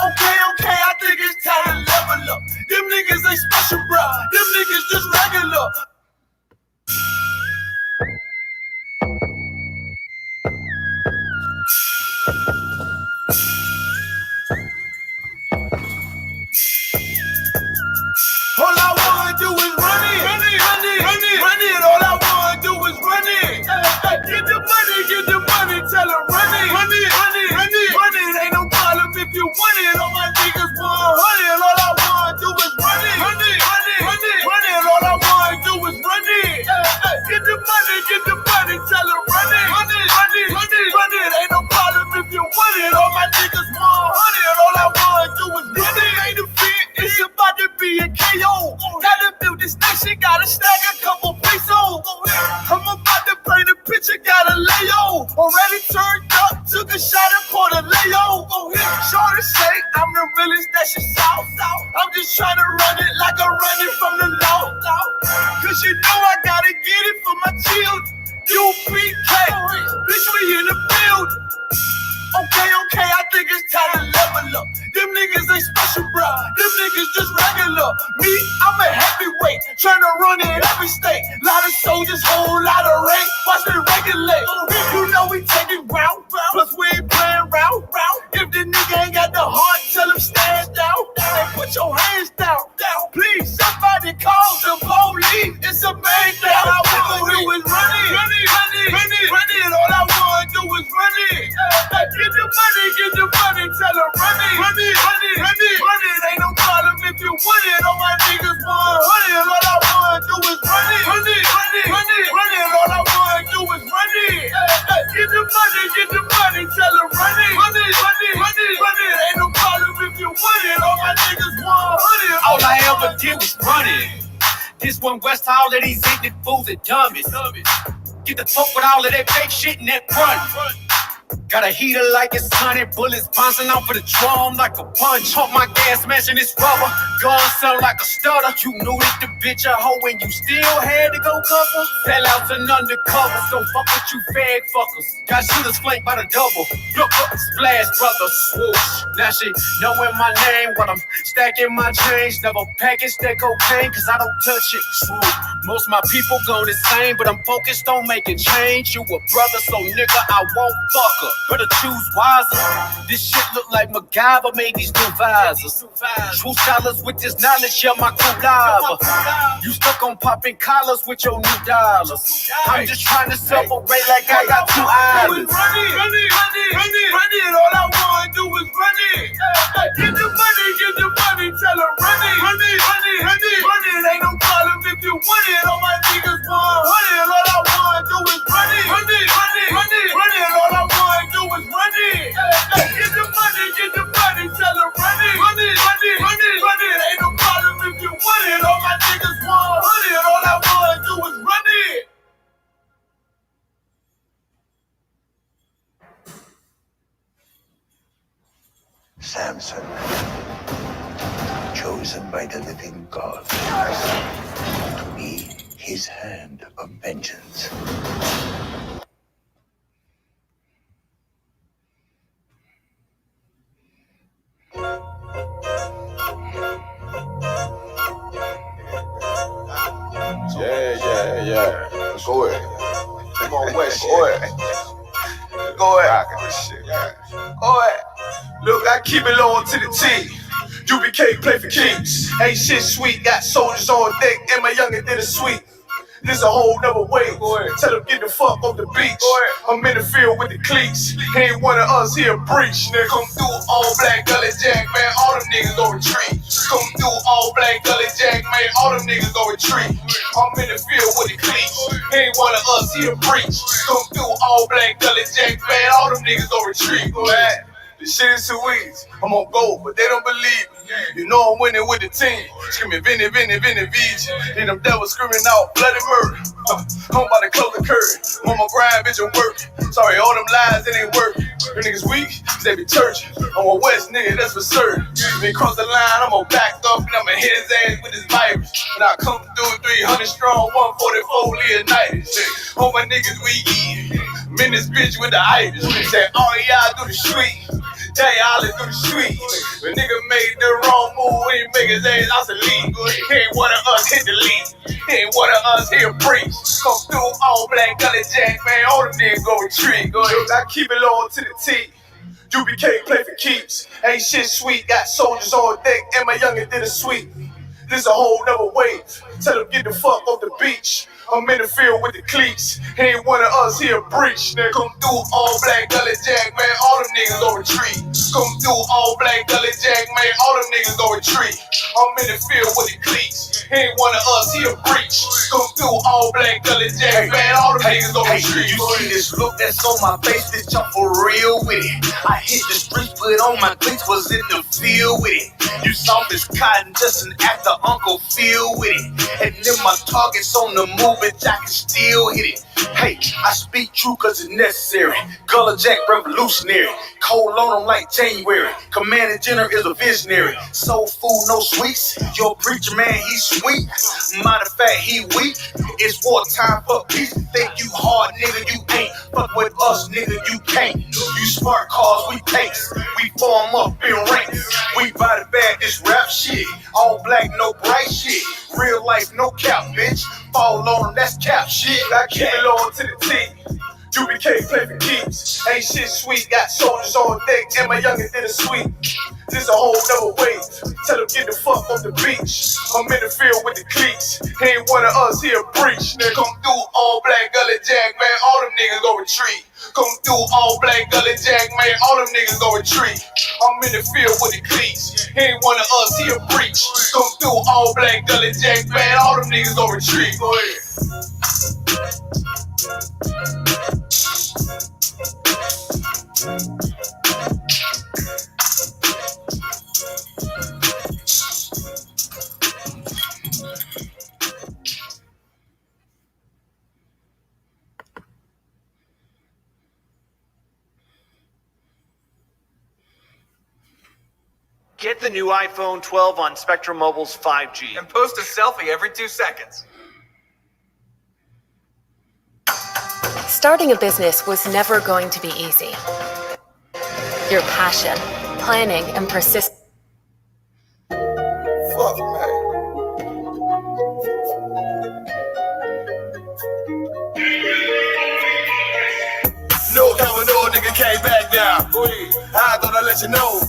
Okay, I think it's time to level up. Them niggas ain't special, bro. Them niggas just regular. All I wanna do is run it. All I wanna do is run it. Get the money, tell her run it. Run it, ain't no problem if you want it. All my niggas 100. All I wanna do is run it. Run it, all I wanna do is run it. Get the money, tell her run it. Run it, ain't no problem if you want it. All my niggas 100. All I wanna do is run it. Ain't a fit, it's about to be a KO. Gotta build this nation, gotta stack a couple pesos. I'm about to paint a picture, gotta lay on. Already turned up, took a shot and poured a lay-o. Shorty say I'm the realest that she saw. I'm just trying to run it like I'm running from the law. Cause you know I gotta get it for my children. UPK, bitch, we in the field. Okay, I think it's time to level up. Them niggas ain't special, bro. Them niggas just regular. Me, I'm a heavyweight, trying to run in every state. Lot of soldiers, whole lot of rank. Watch me regulate. You know we take it round, plus we ain't playing round. If the nigga ain't got the heart, tell him stand down. And put your hands down. Please, somebody call the police. It's a man that all I wanna do is run it. All I wanna do is run it. Get the money, tell her run it. Ain't no problem if you want it. All my niggas 100. All I wanna do is run it. All I wanna do is run it. Get the money, tell her run it. Ain't no problem if you want it. All my niggas 100. All I ever did was run it. This one West, all of these ignorant fools and dummies. Get the fuck with all of that fake shit and that run. Got a heater like it's 100, bullets bouncing off of the drum like a punch. Pump my gas, smashing this rubber, gun sound like a stutter. You knew that the bitch a hoe and you still had to go cover. Sellouts and undercovers, don't fuck with you fag fuckers. Got shooters flanked by the double, look up, splash brother, swoosh. Now she knowing my name, but I'm stacking my change. Never package that cocaine, cause I don't touch it, swoop. Most my people go the same, but I'm focused on making change. You a brother, so nigga, I won't fuck her. Better choose wiser. This shit look like MacGyver made these new visors. True scholars with this knowledge, yeah, my crew lava. You stuck on popping collars with your new dollars. I'm just trying to separate like I got two islands. Run it, all I wanna do is run it. Get the money, tell her run it. Ain't no problem if you want it. All my niggas 100. All I wanna do is run it. All I wanna do is run it. Get the money, tell her run it. Ain't no problem if you want it. All my niggas 100. All I wanna do is run it. Samson, chosen by the living God to be his hand of vengeance. Yeah. Go ahead. Come on, West. Go ahead. Rockin' this shit. Go ahead. Look, I keep it low to the T. UBK play for keeps. Ain't shit sweet. Got soldiers on deck and my youngin' did a sweet. This a whole nother way. Tell them get the fuck off the beach. I'm in the field with the cleats. Ain't one of us here breach. Nigga, come through all black gully jack, man. All them niggas go retreat. Come through all black gully jack, man. All them niggas go retreat. I'm in the field with the cleats. Ain't one of us here breach. Come through all black gully jack, man. All them niggas go retreat. This shit is too easy. I'm on gold, but they don't believe me. You know I'm winning with the team. Screaming Vinny, VJ. And them devils screaming out bloody murder. I'm about to close the curtain. On my grind, bitch, I'm working. Sorry, all them lies, it ain't working. You niggas weak, they be churching. I'm a West nigga, that's for certain. Then cross the line, I'm gonna back up and I'ma hit his ass with his virus. And I come through 300 strong, 144 Leonidas. All my niggas we eat. I'm in this bitch with the itis. Say, all y'all do the street. Jay Ollie through the street. The nigga made the wrong move, he make his ass out the league. He ain't one of us hit the league. He ain't one of us here preach. Come through all black gully jack, man. All them niggas go retreat. Go ahead. I keep it low to the T. UBK play for keeps. Ain't shit sweet. Got soldiers on deck, and my youngin' did a sweep. This a whole nother wave. Tell them get the fuck off the beach. I'm in the field with the cleats. He ain't one of us here breach. Nigga, come through all black gully jack, man. All them niggas go retreat. Come through all black gully jack, man. All them niggas go retreat. I'm in the field with the cleats. He ain't one of us here breach. Come through all black gully jack, man. All them niggas go retreat. You see this look that's on my face, bitch, I'm for real with it. I hit the streets, put on my cleats, was in the field with it. You saw this cotton, just an actor, Uncle Phil with it. And then my targets on the move, bitch, I can still hit it. Hey, I speak true cause it's necessary. Color Jack revolutionary. Cold on them like January. Commanding General is a visionary. Soul food, no sweets. Your preacher man, he's sweet. Matter of fact, he weak. It's wartime for peace. Think you hard, nigga, you ain't. Fuck with us, nigga, you can't. You smart cars, we pace. We form up in ranks. We body bag this rap shit. All black, no bright shit. Real life, no cap, bitch. Fall on them, that's cap shit. I keep it low to the T. UBK play for keeps. Ain't shit sweet. Got soldiers on deck, and my youngin' did a sweep. This a whole nother wave. Tell them get the fuck off the beach. I'm in the field with the cleats. He ain't one of us here breach. Nigga, come through all black gully jack, man. All them niggas go retreat. Come through all black gully jack, man. All them niggas go retreat. I'm in the field with the cleats. He ain't one of us here breach. Come through all black gully jack, man. All them niggas go retreat. Go ahead. Get the new iPhone 12 on Spectrum Mobile's 5G. And post a selfie every 2 seconds. Starting a business was never going to be easy. Your passion, planning, and persistence. Fuck, man. No coming on, nigga came back down. I thought I'd let you know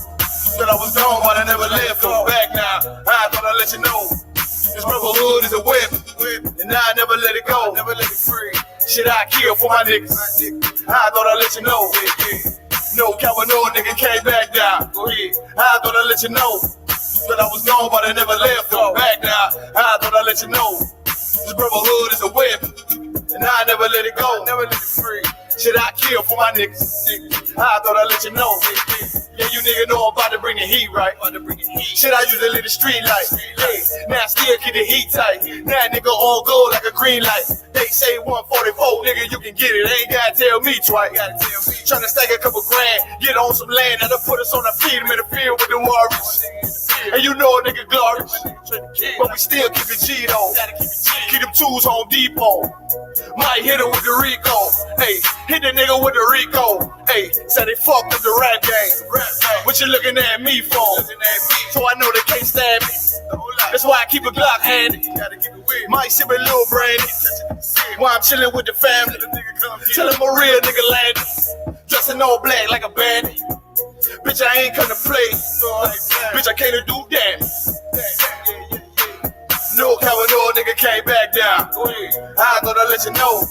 that I was gone, but I never left. Come back now. I thought I'd let you know this brotherhood is a whip, and I never let it go. Never let it free. Shit, I kill for my niggas. I thought I'd let you know. No coming on, nigga came back down. I thought I'd let you know that I was gone, but I never left. Come back now. I thought I'd let you know this brotherhood is a whip, and I never let it go. Never let it free. Shit, I kill for my niggas. I thought I'd let you know. Yeah, you nigga know I'm about to bring the heat, right? Shit, I used to leave the street light. Hey, now I still keep the heat tight. Now nigga on gold like a green light. They say 144, nigga, you can get it. Ain't gotta tell me twice. Tryna stack a couple grand, get on some land, that'll put us on our feet. I'm in the field with the Warriors. And you know a nigga glorious, but we still keep it G though. Keep them tools Home Depot. Might hit him with the Rico. Hey, hit the nigga with the Rico. Hey, say they fucked up the rap game. What you looking at me for? So I know they can't stab me. That's why I keep a Glock handy. Might sip a little brandy while I'm chilling with the family. Tell him a real nigga landed, dressing all black like a bandit. Bitch, I ain't come to play. Bitch, I came to do damage. No coming on, nigga came back down. I thought I'd let you know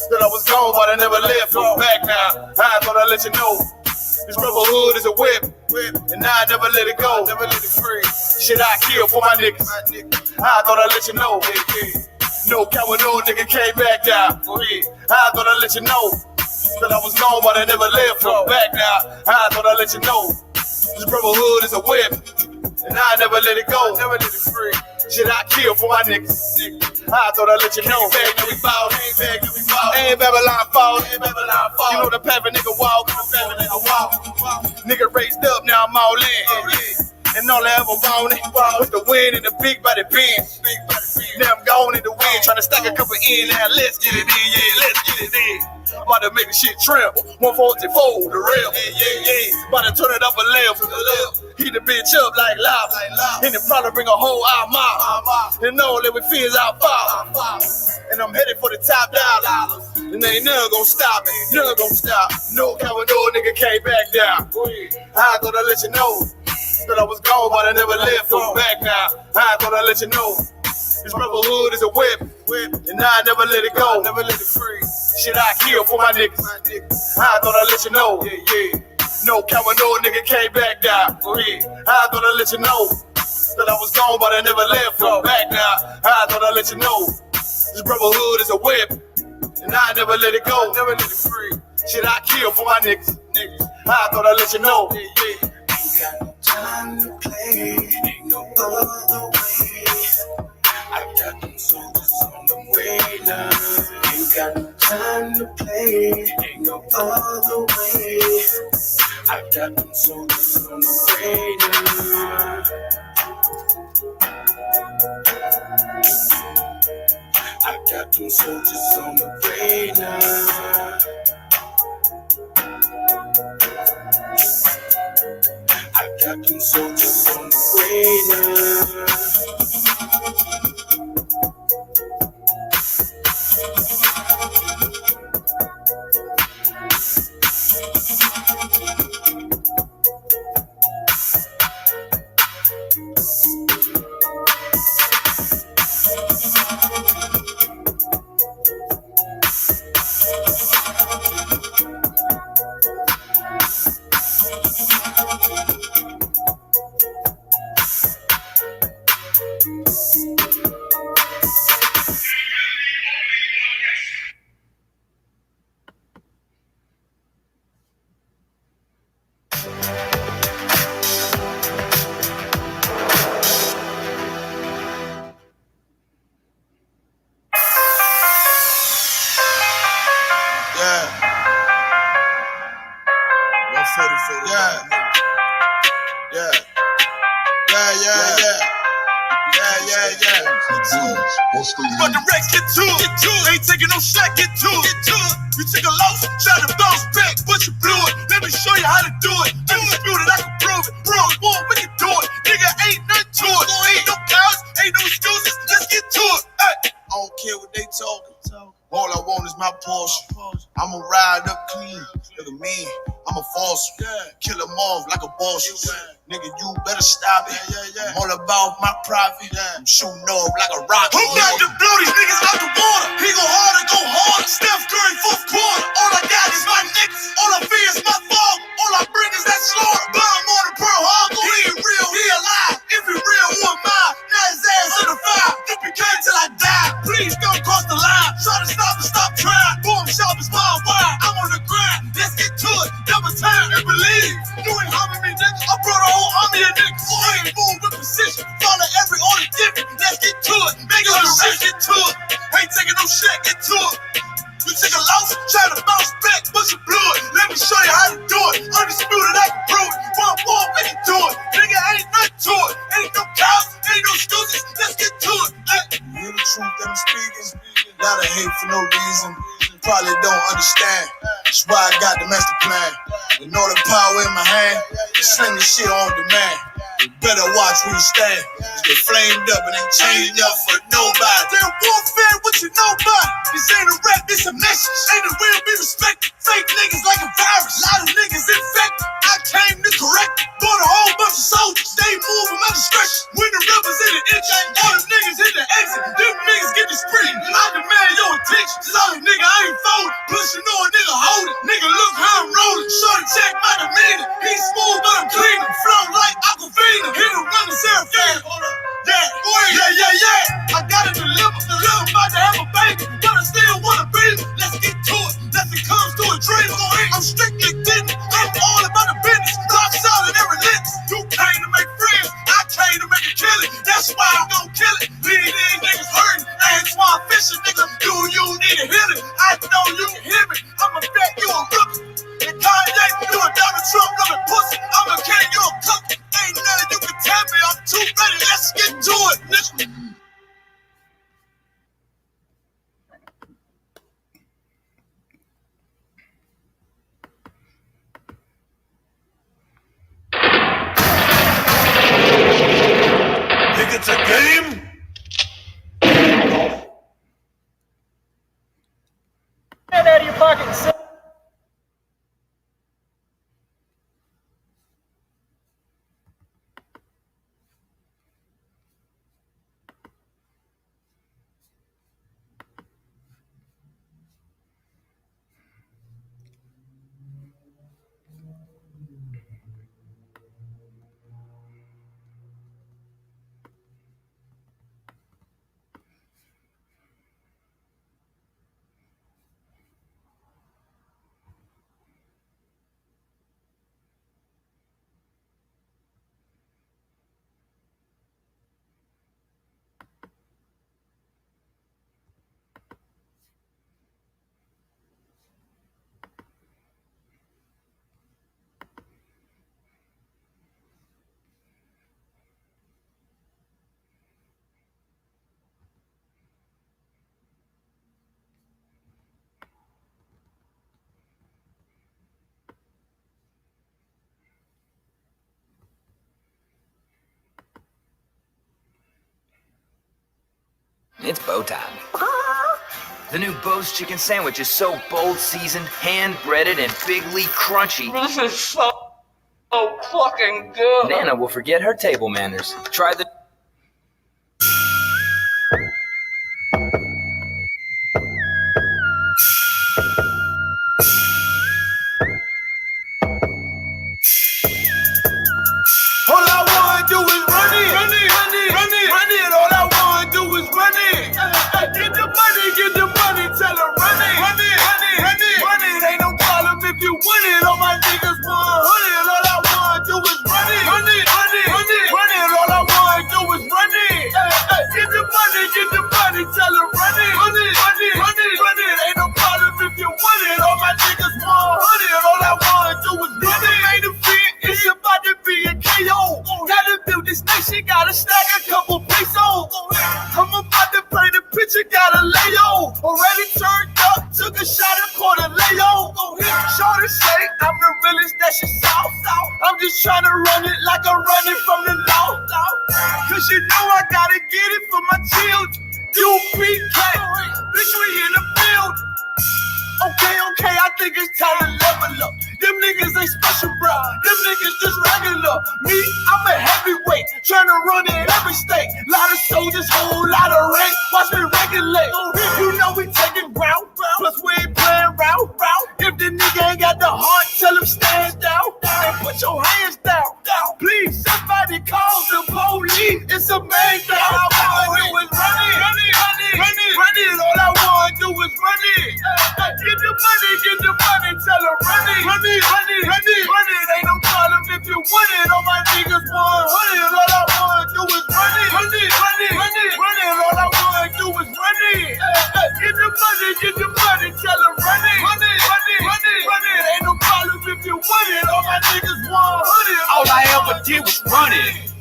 that I was gone, but I never left. I'm back now. I thought I'd let you know this brotherhood is a whip, and I never let it go. Never let it free. Shit, I kill for my niggas. I thought I'd let you know. No coming on, nigga came back down. I thought I'd let you know that I was gone, but I never left. I'm back now. I thought I'd let you know this brotherhood is a whip, and I never let it go. Never let it free. Shit, I kill for my niggas. I thought I'd let you know. Bag, we ball. Ain't Babylon fall. You know the path a nigga walk. Nigga raised up, now I'm all in. And all I ever never want it. With the wind and the big body bend. Now I'm gone in the wind, trying to stack a couple in. Now let's get it in, yeah, let's get it in. About to make the shit tremble. 144, the real. Yeah. About to turn it up a level. Heat the bitch up like lava. And it probably bring a whole out mile. And know that we feels out far. And I'm headed for the top dollar. And ain't never gonna stop me. Never gonna stop. No cover, no nigga came back down. I thought I'd let you know that I was gone, but I never left. I'm back now. I thought I'd let you know this brotherhood is a weapon. And I never let it go. Never let it free. Shit I kill for my niggas. I thought I'd let you know. Yeah. No cover, no nigga came back down. I thought I'd let you know that I was gone, but I never left. I'm back now. I thought I'd let you know this brotherhood is a weapon. And I never let it go. Never let it free. Shit I kill for my niggas. I thought I'd let you know. Ain't got no time to play, ain't no other way. I got them soldiers on the way now. Ain't got no time to play, ain't no other way. I got them soldiers on the way now. I got them soldiers on the way now. I got them soldiers on the way now. But the Rex get to it. Ain't taking no shot, get to it. You take a loss, try to bounce back, but you blew it. Let me show you how to do it. Undisputed, I can prove it. Bro, boy, we can do it. Nigga, ain't nothing to it. Ain't no cows, ain't no excuses. Let's get to it. Hey. I don't care what they talking. All I want is my Porsche. I'ma ride up clean. Look at me, I'm a false. Kill them off like a boss. Nigga, you better stop it. I'm all about my profit. I'm shooting off like a rocket. Who got to blow these niggas out the water? He go hard and go hard. Steph Curry, fourth quarter. All I got is my niggas. All I fear is my fall. All I bring is that slaughter. Bomb on the Pearl Harbor. He ain't real, he alive. If he real, who am I? Now his ass in the fire. Yippee-ki till I die. Please don't cross the line. Try to stop trying. Boom, shop is wild wide. I'm on the grind. Let's get to it. Double time and believe. You ain't harming me, nigga. I brought a whole army of niggas. I ain't move with precision. Follow every order given. Let's get to it. Make it the race, get to it. Ain't taking no shit, get to it. You take a loss, try to bounce back, but you blew it. Let me show you how to do it. Undisputed, I can prove it. One more, we can do it. Nigga, ain't nothing to it. Ain't no cows, ain't no excuses. Let's get to it. Hear the truth that I'm speaking. Lot of hate for no reason. Probably don't understand. That's why I got the master plan. With all the power in my hand, sling the shit on demand. You better watch where you stand. They flamed up and ain't changing up for nobody. They're warfare, what you know about it? This ain't a rap, this a message. Ain't a real, be respected. Fake niggas like a virus. Lot of niggas infected. I came to correct it. Bought a whole bunch of soldiers. They move at my discretion. When the rebels in the inch, all the niggas hit the exit. Them niggas get the spree. I demand your attention. Sorry, nigga, I ain't folding. Plus, you know a nigga hold it. Nigga, look how I'm rolling. Shorty check my demeanor. He's smooth, but I'm clean. Flow like Aquafina. Hit him, run the Seraphina. Yeah. I gotta deliver. I'm about to have a baby, but I still wanna be. Let's get to it. Nothing comes to a dream. I'm strictly getting. I'm all about the business. Rock solid and relentless. You came to make friends. It's bow time. The new Bo's chicken sandwich is so bold, seasoned, hand-breaded, and bigly crunchy. This is so fucking good. Nana will forget her table manners. Try the... All I wanna do is run it, run it, run it, run it, run it. All I wanna do is run it. Get the money, tell her run it, run it, run it, run it, run it. Ain't no problem if you want it. All my niggas 100. All I wanna do is run it, run it, run it, run it, run it. All I wanna do is run it. Get the money, tell her run it, run it, run it, run it, run it. Ain't no problem if you want it. All my niggas 100. All I wanna do is run it. Ain't a fit, it's about to be a KO. Gotta build this nation, gotta stack a couple pesos. I'm about to play the picture, gotta lay on. Already turned up, took a shot and caught a lay-o. Shorty say I'm the realest that she saw. I'm just trying to run it like I'm running from the law. Cause you know I gotta get it for my children. UPK, bitch, we in the field. Okay, I think it's time to level up. Them niggas ain't special, bro. Them niggas just regular. Me, I'm a heavyweight, trying to run in every state. Lot of soldiers, whole lot of rank. Watch me regulate. You know we taking ground, plus we ain't playing round. If the nigga ain't got the heart, tell him stand down. And put your hands down. Please, somebody call the police. It's a man down. All I wanna do is run it, run it, run it, run it, run it. All I wanna do is run it. Get the money, tell her run it, run it, run it, run it, run it. Ain't no problem if you want it. All my niggas 100. All I wanna do is run it, run it, run it, run it, run it. All I wanna do is run it. Get the money, tell her run it, run it, run it, run it, run it. Ain't no problem if you want it. All my niggas 100. All I ever did was run it.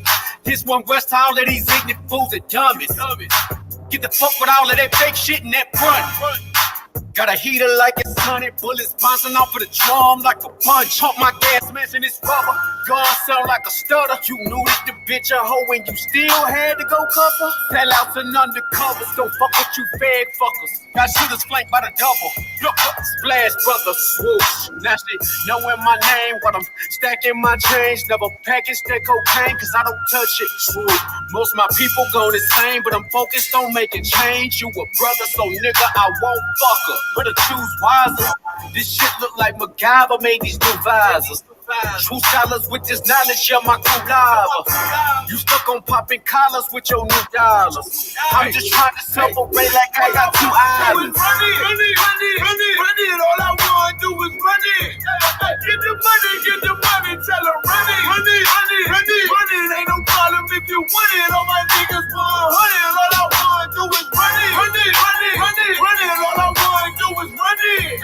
This one West, all of these ignorant fools are dummies. Get the fuck with all of that fake shit in that front. Got a heater like it's 100, bullets bouncing off of the drum like a punch. Hump my gas, smashing this rubber. Gun sound like a stutter. You knew that the bitch a hoe and you still had to go cover. Sellouts and undercovers, don't fuck with you fag fuckers. Got shooters flanked by the double. Look up, splash brothers, swoosh. Now they knowing my name while I'm stacking my change. Never package that cocaine cause I don't touch it. Swoop. Most my people go the same, but I'm focused on making change. You a brother, so nigga, I won't fuck her. Better choose wiser. This shit look like MacGyver made these new visors. True scholars with this knowledge, yeah, my crew lava. You stuck on popping collars with your new dollars. I'm just trying to separate like I got two islands. Run it, run it, run it, run it, run it. All I wanna do is run it. Get the money, tell her run it, run it, run it, run it, run it. Ain't no problem if you want it. All my niggas 100. All I wanna do is run it, run it, run it, run it, run it. All I wanna do is run it.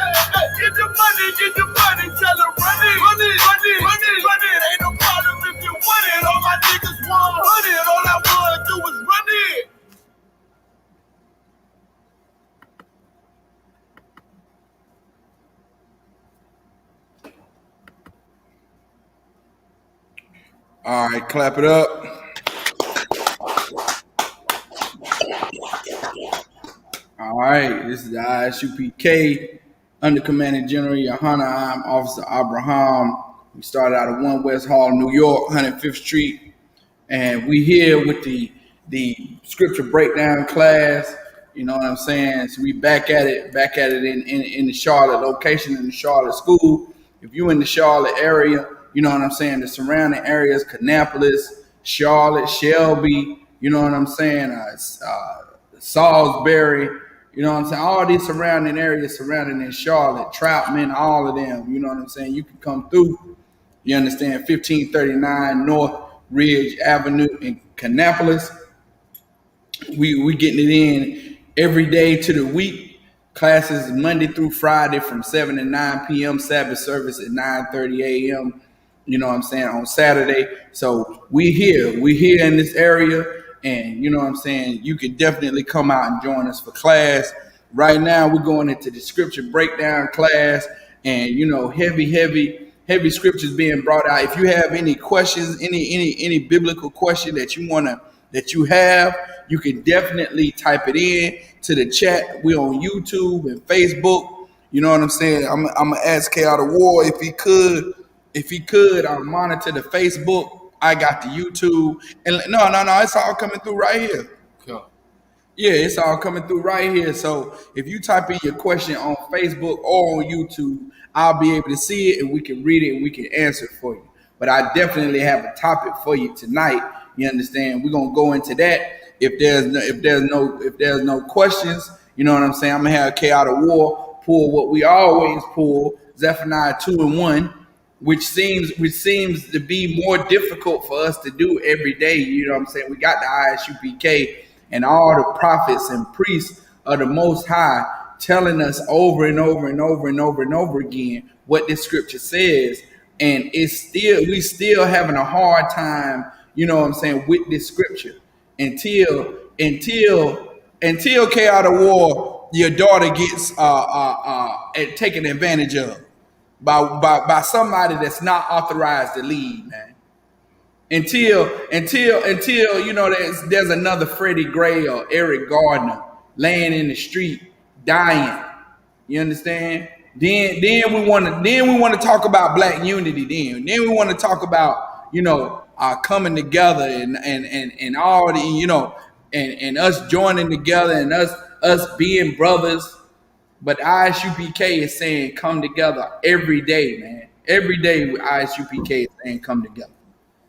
Get the money, tell her run it, run it, run it, run it, run it. Ain't no problem if you want it. All my niggas 100. All I wanna do is run it. All right, clap it up. All right, this is the Isupk, Under Commanding General Johanna. I'm Officer Abraham. We started out of 1 West Hall, New York, 105th Street, and we here with the scripture breakdown class. You know what I'm saying? So we back at it in the Charlotte location, in the Charlotte school. If you in the Charlotte area, You know what I'm saying? The surrounding areas, Kannapolis, Charlotte, Shelby, you know what I'm saying? Salisbury, you know what I'm saying? All these surrounding areas surrounding in Charlotte, Troutman, all of them, you know what I'm saying? You can come through. You understand? 1539 North Ridge Avenue in Kannapolis. We getting it in every day to the week. Classes Monday through Friday from 7 to 9 p.m. Sabbath service at 9:30 a.m. You know what I'm saying, on Saturday. So we here in this area, and you know what I'm saying, you can definitely come out and join us for class. Right now we're going into the scripture breakdown class, and you know, heavy scriptures being brought out. If you have any questions, any biblical question that you have, you can definitely type it in to the chat. We're on YouTube and Facebook. You know what I'm saying? I'm gonna ask N.W.O if he could monitor the Facebook. I got the YouTube, and no, it's all coming through right here. Yeah, it's all coming through right here. So if you type in your question on Facebook or on YouTube, I'll be able to see it, and we can read it and we can answer it for you. But I definitely have a topic for you tonight. You understand? We're gonna go into that. If there's no questions, you know what I'm saying, I'm gonna have N.W.O pull what we always pull, Zephaniah 2:1, which seems to be more difficult for us to do every day. You know what I'm saying? We got the Isupk and all the prophets and priests of the Most High telling us over and over and over and over and over again what this scripture says, and we still having a hard time, you know what I'm saying, with this scripture until N.W.O, your daughter gets taken advantage of by somebody that's not authorized to lead, man. Until you know, there's another Freddie Gray or Eric Gardner laying in the street dying. You understand? Then we want to talk about black unity. Then we want to talk about, you know, coming together and all the, you know, and us joining together and us being brothers. But Isupk is saying come together every day, man. Every day Isupk is saying come together.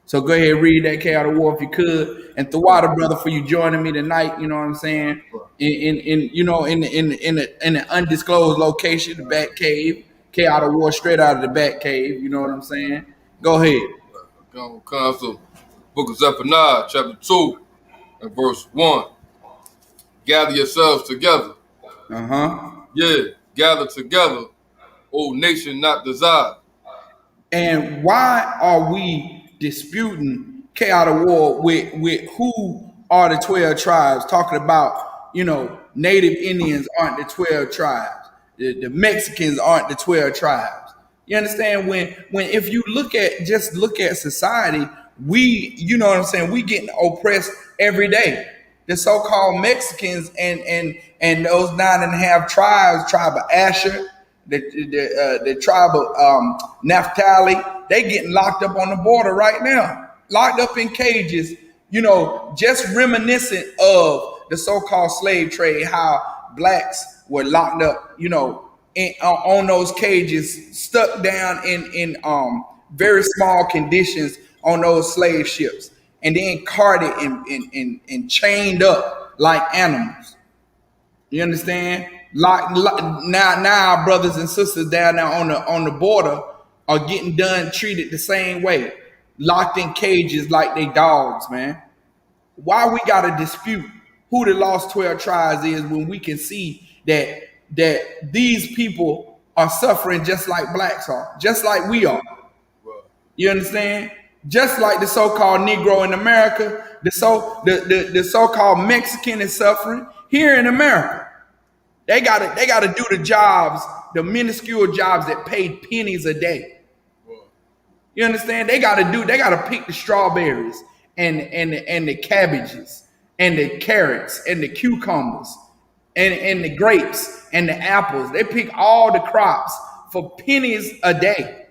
So go ahead and read that N.W.O if you could, and Thawada, brother, for you joining me tonight. You know what I'm saying? In an undisclosed location, the Bat Cave. N.W.O straight out of the Bat Cave. You know what I'm saying? Go ahead. Comes to Book of Zephaniah, chapter 2, and verse 1. Gather yourselves together. Yeah, gather together, O nation not desired. And why are we disputing N.W.O with who are the 12 tribes? Talking about, you know, Native Indians aren't the 12 tribes. The Mexicans aren't the 12 tribes. You understand? When if you look at society, you know what I'm saying, we getting oppressed every day. The so-called Mexicans and those 9.5 tribes, tribe of Asher, the tribe of Naphtali, they getting locked up on the border right now, locked up in cages, you know, just reminiscent of the so-called slave trade, how blacks were locked up, you know, on those cages, stuck down in very small conditions on those slave ships, and then carted and chained up like animals. You understand? Now our brothers and sisters down there on the border are getting done treated the same way, locked in cages like they dogs, man. Why we gotta dispute who the lost 12 tribes is when we can see that these people are suffering just like blacks are, just like we are. You understand? Just like the so-called Negro in America, the so-called Mexican is suffering here in America. They gotta do the jobs, the minuscule jobs that paid pennies a day. You understand? They gotta pick the strawberries and the cabbages and the carrots and the cucumbers and the grapes and the apples. They pick all the crops for pennies a day.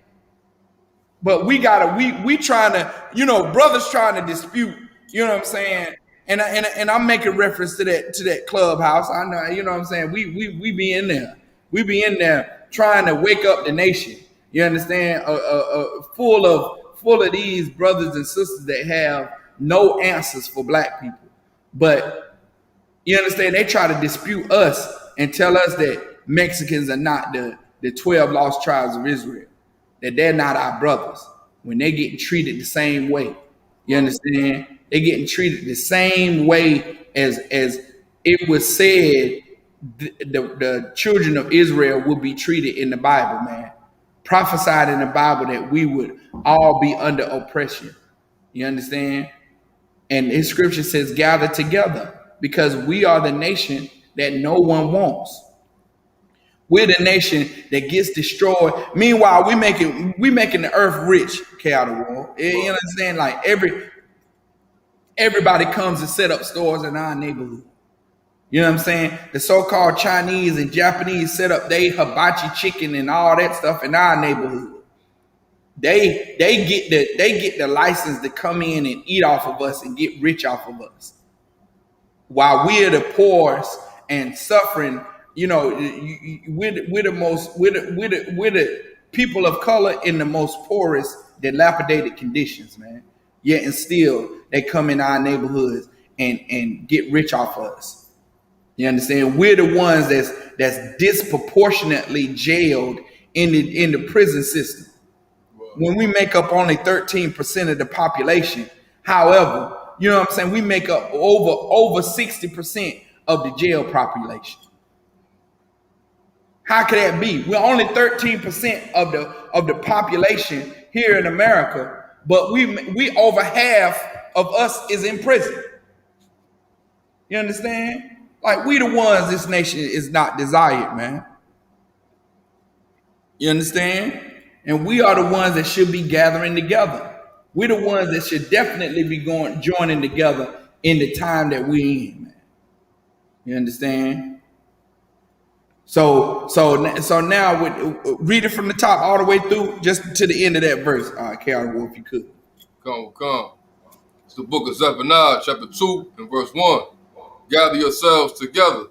But we trying to, you know, brothers trying to dispute, you know what I'm saying? And I'm making reference to that clubhouse. I know, you know what I'm saying? We be in there. We be in there trying to wake up the nation. You understand? Full of these brothers and sisters that have no answers for black people. But you understand, they try to dispute us and tell us that Mexicans are not the 12 lost tribes of Israel, that they're not our brothers when they're getting treated the same way. You understand? They're getting treated the same way as it was said the children of Israel would be treated in the Bible, man. Prophesied in the Bible that we would all be under oppression. You understand? And his scripture says, gather together, because we are the nation that no one wants. We're the nation that gets destroyed. Meanwhile, we making the earth rich, N.W.O. You understand? Like everybody comes and set up stores in our neighborhood. You know what I'm saying? The so-called Chinese and Japanese set up they hibachi chicken and all that stuff in our neighborhood. They get the license to come in and eat off of us and get rich off of us, while we're the poorest and suffering. You know, we're the people of color in the most poorest, dilapidated conditions, man. Yet and still, they come in our neighborhoods and get rich off of us. You understand? We're the ones that's disproportionately jailed in the prison system, when we make up only 13% of the population. However, you know what I'm saying, we make up over 60% of the jail population. How could that be? We're only 13% of the population here in America, but we over half of us is in prison. You understand? Like, we the ones this nation is not desired, man. You understand? And we are the ones that should be gathering together. We're the ones that should definitely be joining together in the time that we're in, man. You understand? So now read it from the top all the way through, just to the end of that verse, K.R. if you could. Come. It's the book of Zephaniah, chapter 2 and verse 1. Gather yourselves together.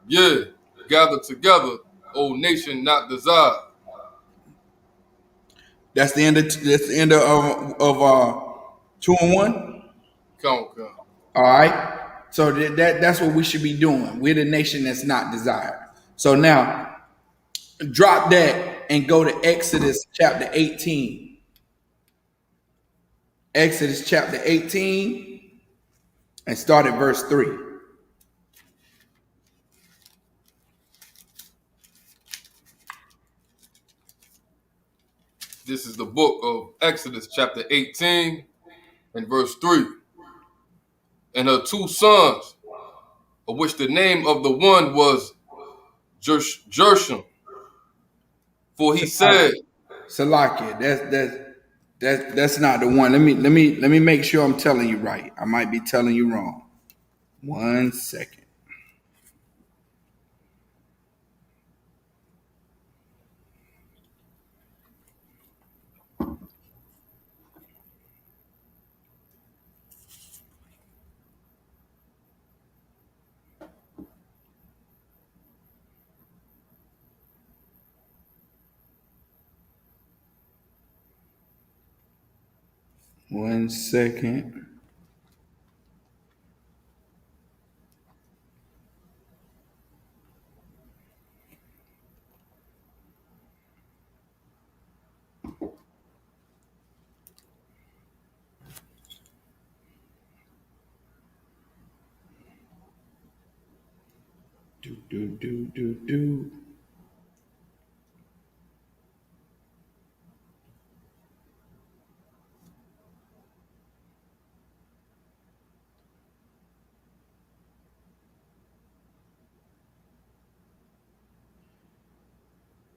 Yeah, gather together, O nation not desired. That's the end of 2 and 1. Come. All right. So that's what we should be doing. We're the nation that's not desired. So now, drop that and go to Exodus chapter 18. Exodus chapter 18 and start at verse 3. This is the book of Exodus chapter 18 and verse 3. And her 2 sons, of which the name of the one was Gershom, for he said, Salakia, that's not the one. Let me make sure I'm telling you right. I might be telling you wrong. 1 second. One second. Do.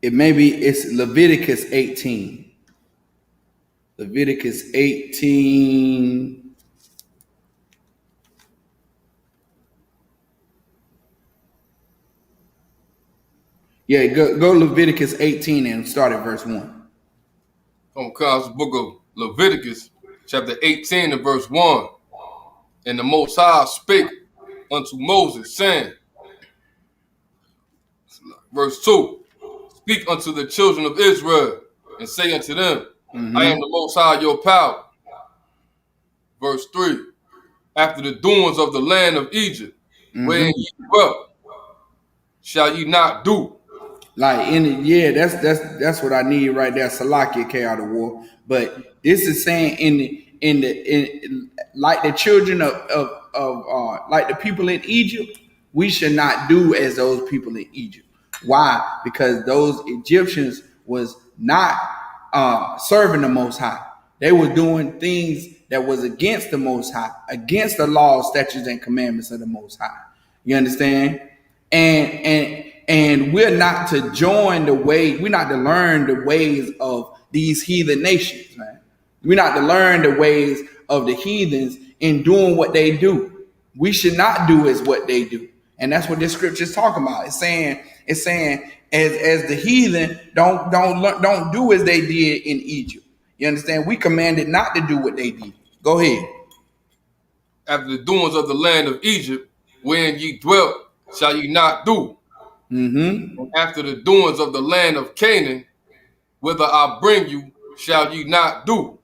It's Leviticus 18. Leviticus 18. Yeah, go Leviticus 18 and start at verse 1. the book of Leviticus, chapter 18 and verse 1. And the Most High spake unto Moses, saying, verse 2, speak unto the children of Israel, and say unto them, I am the Most High your power. Verse 3. After the doings of the land of Egypt, wherein ye dwelt, shall ye not do. Like that's what I need right there. Salakia K out of war. But this is saying in like the children of like the people in Egypt, we should not do as those people in Egypt. Why? Because those Egyptians was not serving the Most High. They were doing things that was against the Most High, against the laws, statutes, and commandments of the Most High. You understand? And we're not to join the way, we're not to learn the ways of these heathen nations, man. We're not to learn the ways of the heathens in doing what they do. We should not do as what they do. And that's what this scripture is talking about. It's saying as the heathen don't do as they did in Egypt. You understand? We commanded not to do what they did. Go ahead. After the doings of the land of Egypt, wherein ye dwelt, shall ye not do. And after the doings of the land of Canaan, whither I bring you, shall ye not do.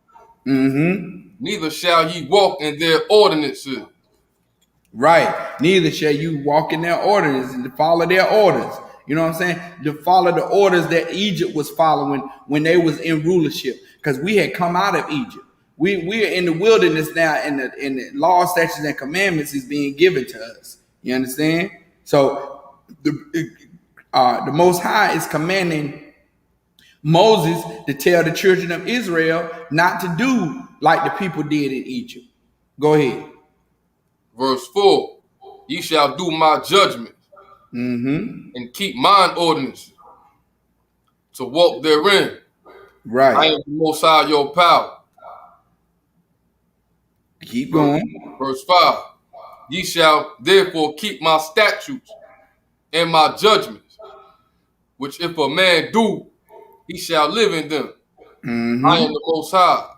Neither shall ye walk in their ordinances. Right. Neither shall you walk in their ordinances and to follow their orders. You know what I'm saying? To follow the orders that Egypt was following when they was in rulership. Because we had come out of Egypt. We are in the wilderness now, and the law, statutes, and commandments is being given to us. You understand? So the Most High is commanding Moses to tell the children of Israel not to do like the people did in Egypt. Go ahead. Verse 4. Ye shall do my judgment and keep mine ordinances to walk therein. Right. I am the Most High your power. Keep going. Verse 5. Ye shall therefore keep my statutes and my judgments, which if a man do, he shall live in them. I am the Most High.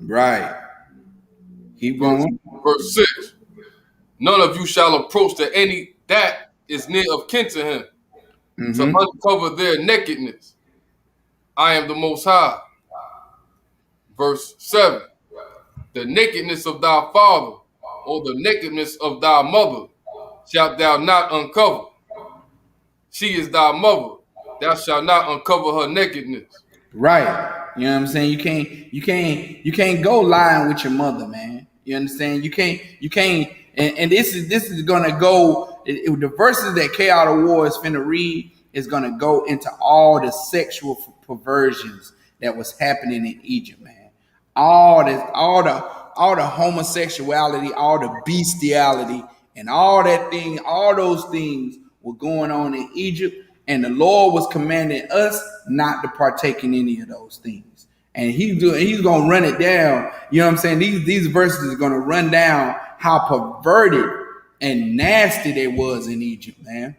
Right. Keep going. Verse 6. None of you shall approach to any that is near of kin to him to uncover their nakedness. I am the Most High. Verse 7. The nakedness of thy father or the nakedness of thy mother shalt thou not uncover. She is thy mother. Thou shalt not uncover her nakedness. Right. You know what I'm saying? You can't go lying with your mother, man. You understand? You can't, and this is gonna go, the verses that K out of War is finna read is gonna go into all the sexual perversions that was happening in Egypt, man. All the homosexuality, all the bestiality, and all those things were going on in Egypt, and the Lord was commanding us not to partake in any of those things. And he's gonna run it down. You know what I'm saying? These verses are gonna run down how perverted and nasty they was in Egypt, man.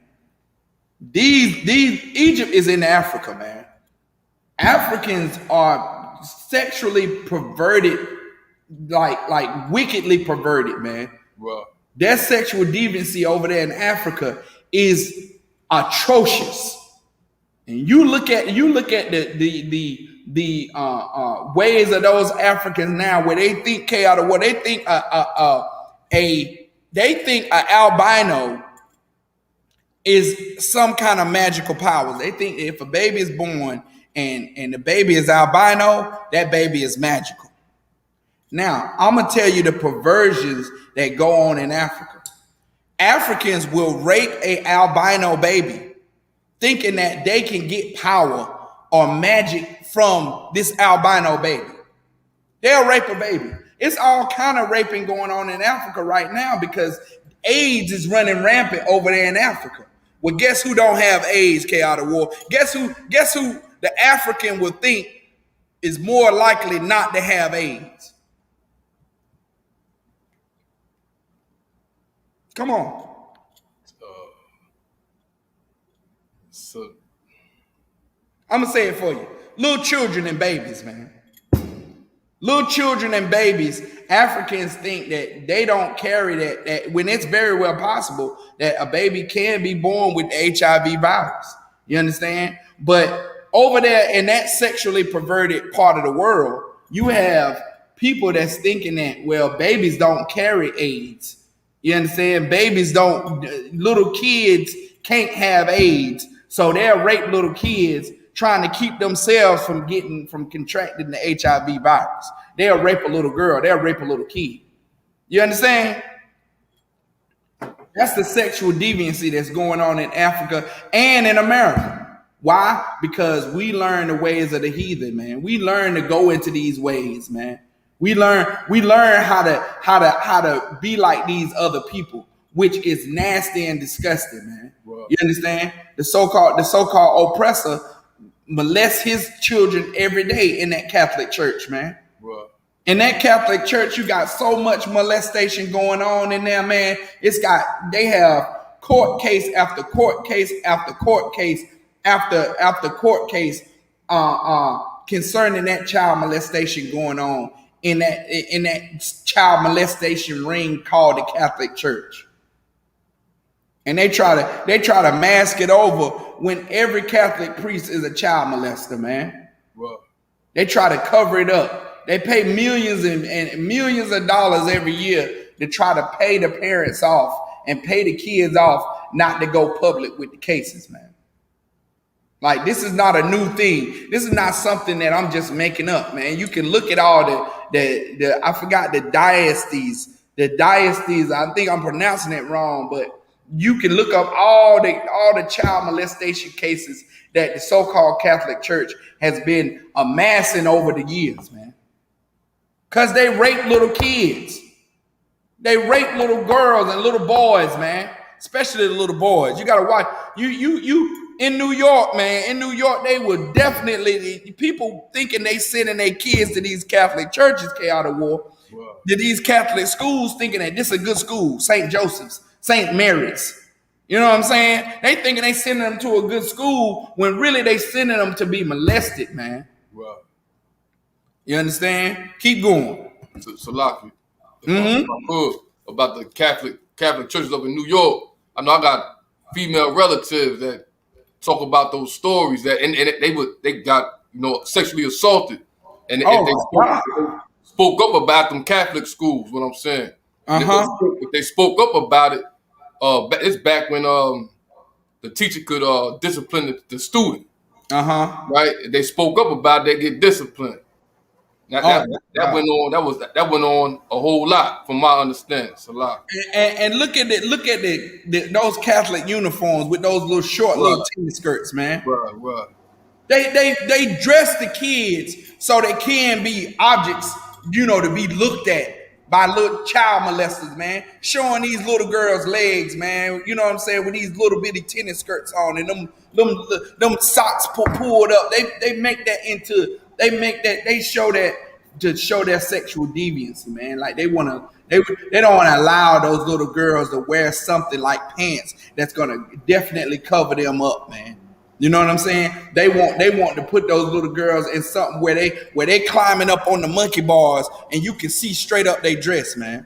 Egypt is in Africa, man. Africans are sexually perverted, like wickedly perverted, man. Wow. Their sexual deviancy over there in Africa is atrocious. And you look at the ways of those Africans now, where they think they think a albino is some kind of magical powers. They think if a baby is born and the baby is albino, that baby is magical. Now, I'm going to tell you the perversions that go on in Africa. Africans will rape an albino baby thinking that they can get power or magic from this albino baby. They'll rape a baby. It's all kind of raping going on in Africa right now because AIDS is running rampant over there in Africa. Well, guess who don't have AIDS, K out of War? Guess who the African would think is more likely not to have AIDS? Come on. I'm going to say it for you. Little children and babies, man. Little children and babies, Africans think that they don't carry that when it's very well possible that a baby can be born with the HIV virus. You understand? But over there in that sexually perverted part of the world, you have people that's thinking that, well, babies don't carry AIDS. You understand? Little kids can't have AIDS. So they'll rape little kids trying to keep themselves from contracting the HIV virus. They'll rape a little girl. They'll rape a little kid. You understand? That's the sexual deviancy that's going on in Africa and in America. Why? Because we learn the ways of the heathen, man. We learn to go into these ways, man. We learn how to be like these other people, which is nasty and disgusting, man. Wow. You understand? The so-called oppressor molests his children every day in that Catholic church, man. Wow. In that Catholic church, you got so much molestation going on in there, man. They have court case after court case after court case after court case concerning that child molestation going on in that child molestation ring called the Catholic Church. And they try to mask it over when every Catholic priest is a child molester, man. Wow. They try to cover it up. They pay millions and millions of dollars every year to try to pay the parents off and pay the kids off not to go public with the cases, man. Like, this is not a new thing. This is not something that I'm just making up, man. You can look at all the I forgot the dynasties. I think I'm pronouncing it wrong, but you can look up all the child molestation cases that the so-called Catholic Church has been amassing over the years, man. Because they rape little kids. They rape little girls and little boys, man. Especially the little boys. You gotta watch. You in New York, man. In New York, they would definitely, people thinking they sending their kids to these Catholic churches, N.W.O. Wow. To these Catholic schools, thinking that this is a good school, St. Joseph's, St. Mary's. You know what I'm saying? They thinking they sending them to a good school when really they sending them to be molested, man. Wow. You understand? Keep going. Salaki. About the Catholic churches up in New York. I know I got female relatives that talk about those stories that and they got sexually assaulted and they spoke up about them Catholic schools. What I'm saying, if they spoke up about it, it's back when the teacher could discipline the student. Right? If they spoke up about it, they get disciplined. That went on. That went on a whole lot, from my understanding. It's a lot. And look at those Catholic uniforms with those little short little tennis skirts, man. Right. They dress the kids so they can be objects, to be looked at by little child molesters, man. Showing these little girls' legs, man. You know what I'm saying? With these little bitty tennis skirts on and them socks pulled up. They show that to show their sexual deviancy, man. Like they don't want to allow those little girls to wear something like pants that's gonna definitely cover them up, man. You know what I'm saying? They want to put those little girls in something where they climbing up on the monkey bars and you can see straight up their dress, man.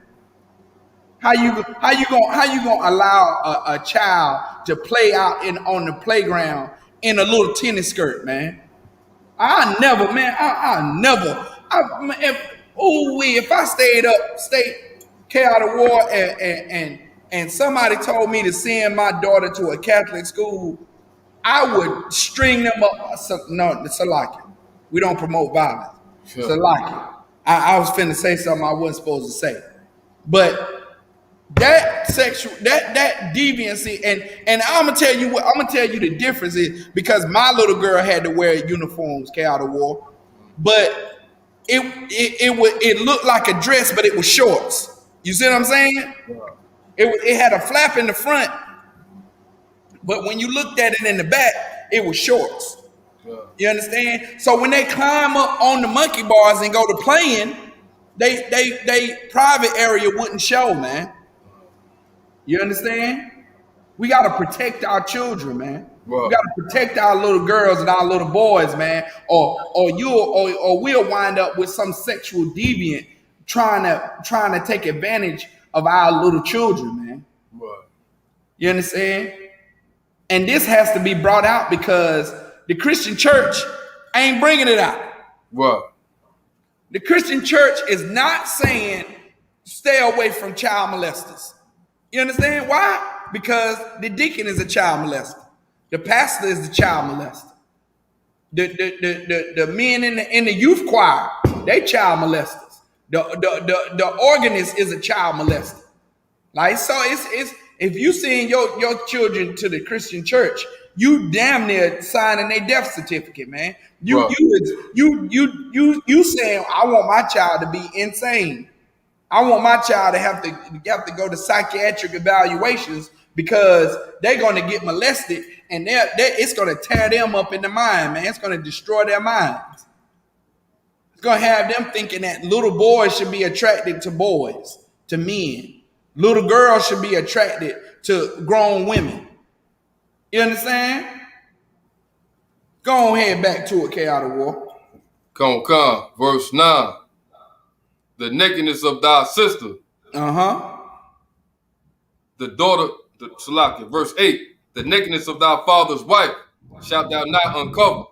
How you gonna allow a child to play out on the playground in a little tennis skirt, man? If I stayed N.W.O. and somebody told me to send my daughter to a Catholic school, I would string them up. No, Salaki. We don't promote violence. Sure. Salaki. I was finna say something I wasn't supposed to say. But that deviancy, and I'm gonna tell you the difference is because my little girl had to wear uniforms, N.W.O. But it looked like a dress, but it was shorts. You see what I'm saying? It had a flap in the front, but when you looked at it in the back, it was shorts. You understand? So when they climb up on the monkey bars and go to playing, they private area wouldn't show, man. You understand? We got to protect our children, man. Wow. We got to protect our little girls and our little boys, man. Or we'll wind up with some sexual deviant trying to take advantage of our little children, man. Wow. You understand? And this has to be brought out because The Christian church ain't bringing it out. What? The Christian church is not saying stay away from child molesters. You understand why? Because the deacon is a child molester. The pastor is the child molester. The men in the youth choir, they child molesters. The organist is a child molester. Like, so it's if you send your children to the Christian church, you damn near signing a death certificate, man. You saying I want my child to be insane. I want my child to have to go to psychiatric evaluations because they're going to get molested and it's going to tear them up in the mind, man. It's going to destroy their minds. It's going to have them thinking that little boys should be attracted to boys, to men. Little girls should be attracted to grown women. You understand? Go ahead back to it, Chaotic War. Come. Verse 9. The nakedness of thy sister. The daughter, Salaki. Verse 8. The nakedness of thy father's wife shalt thou not uncover.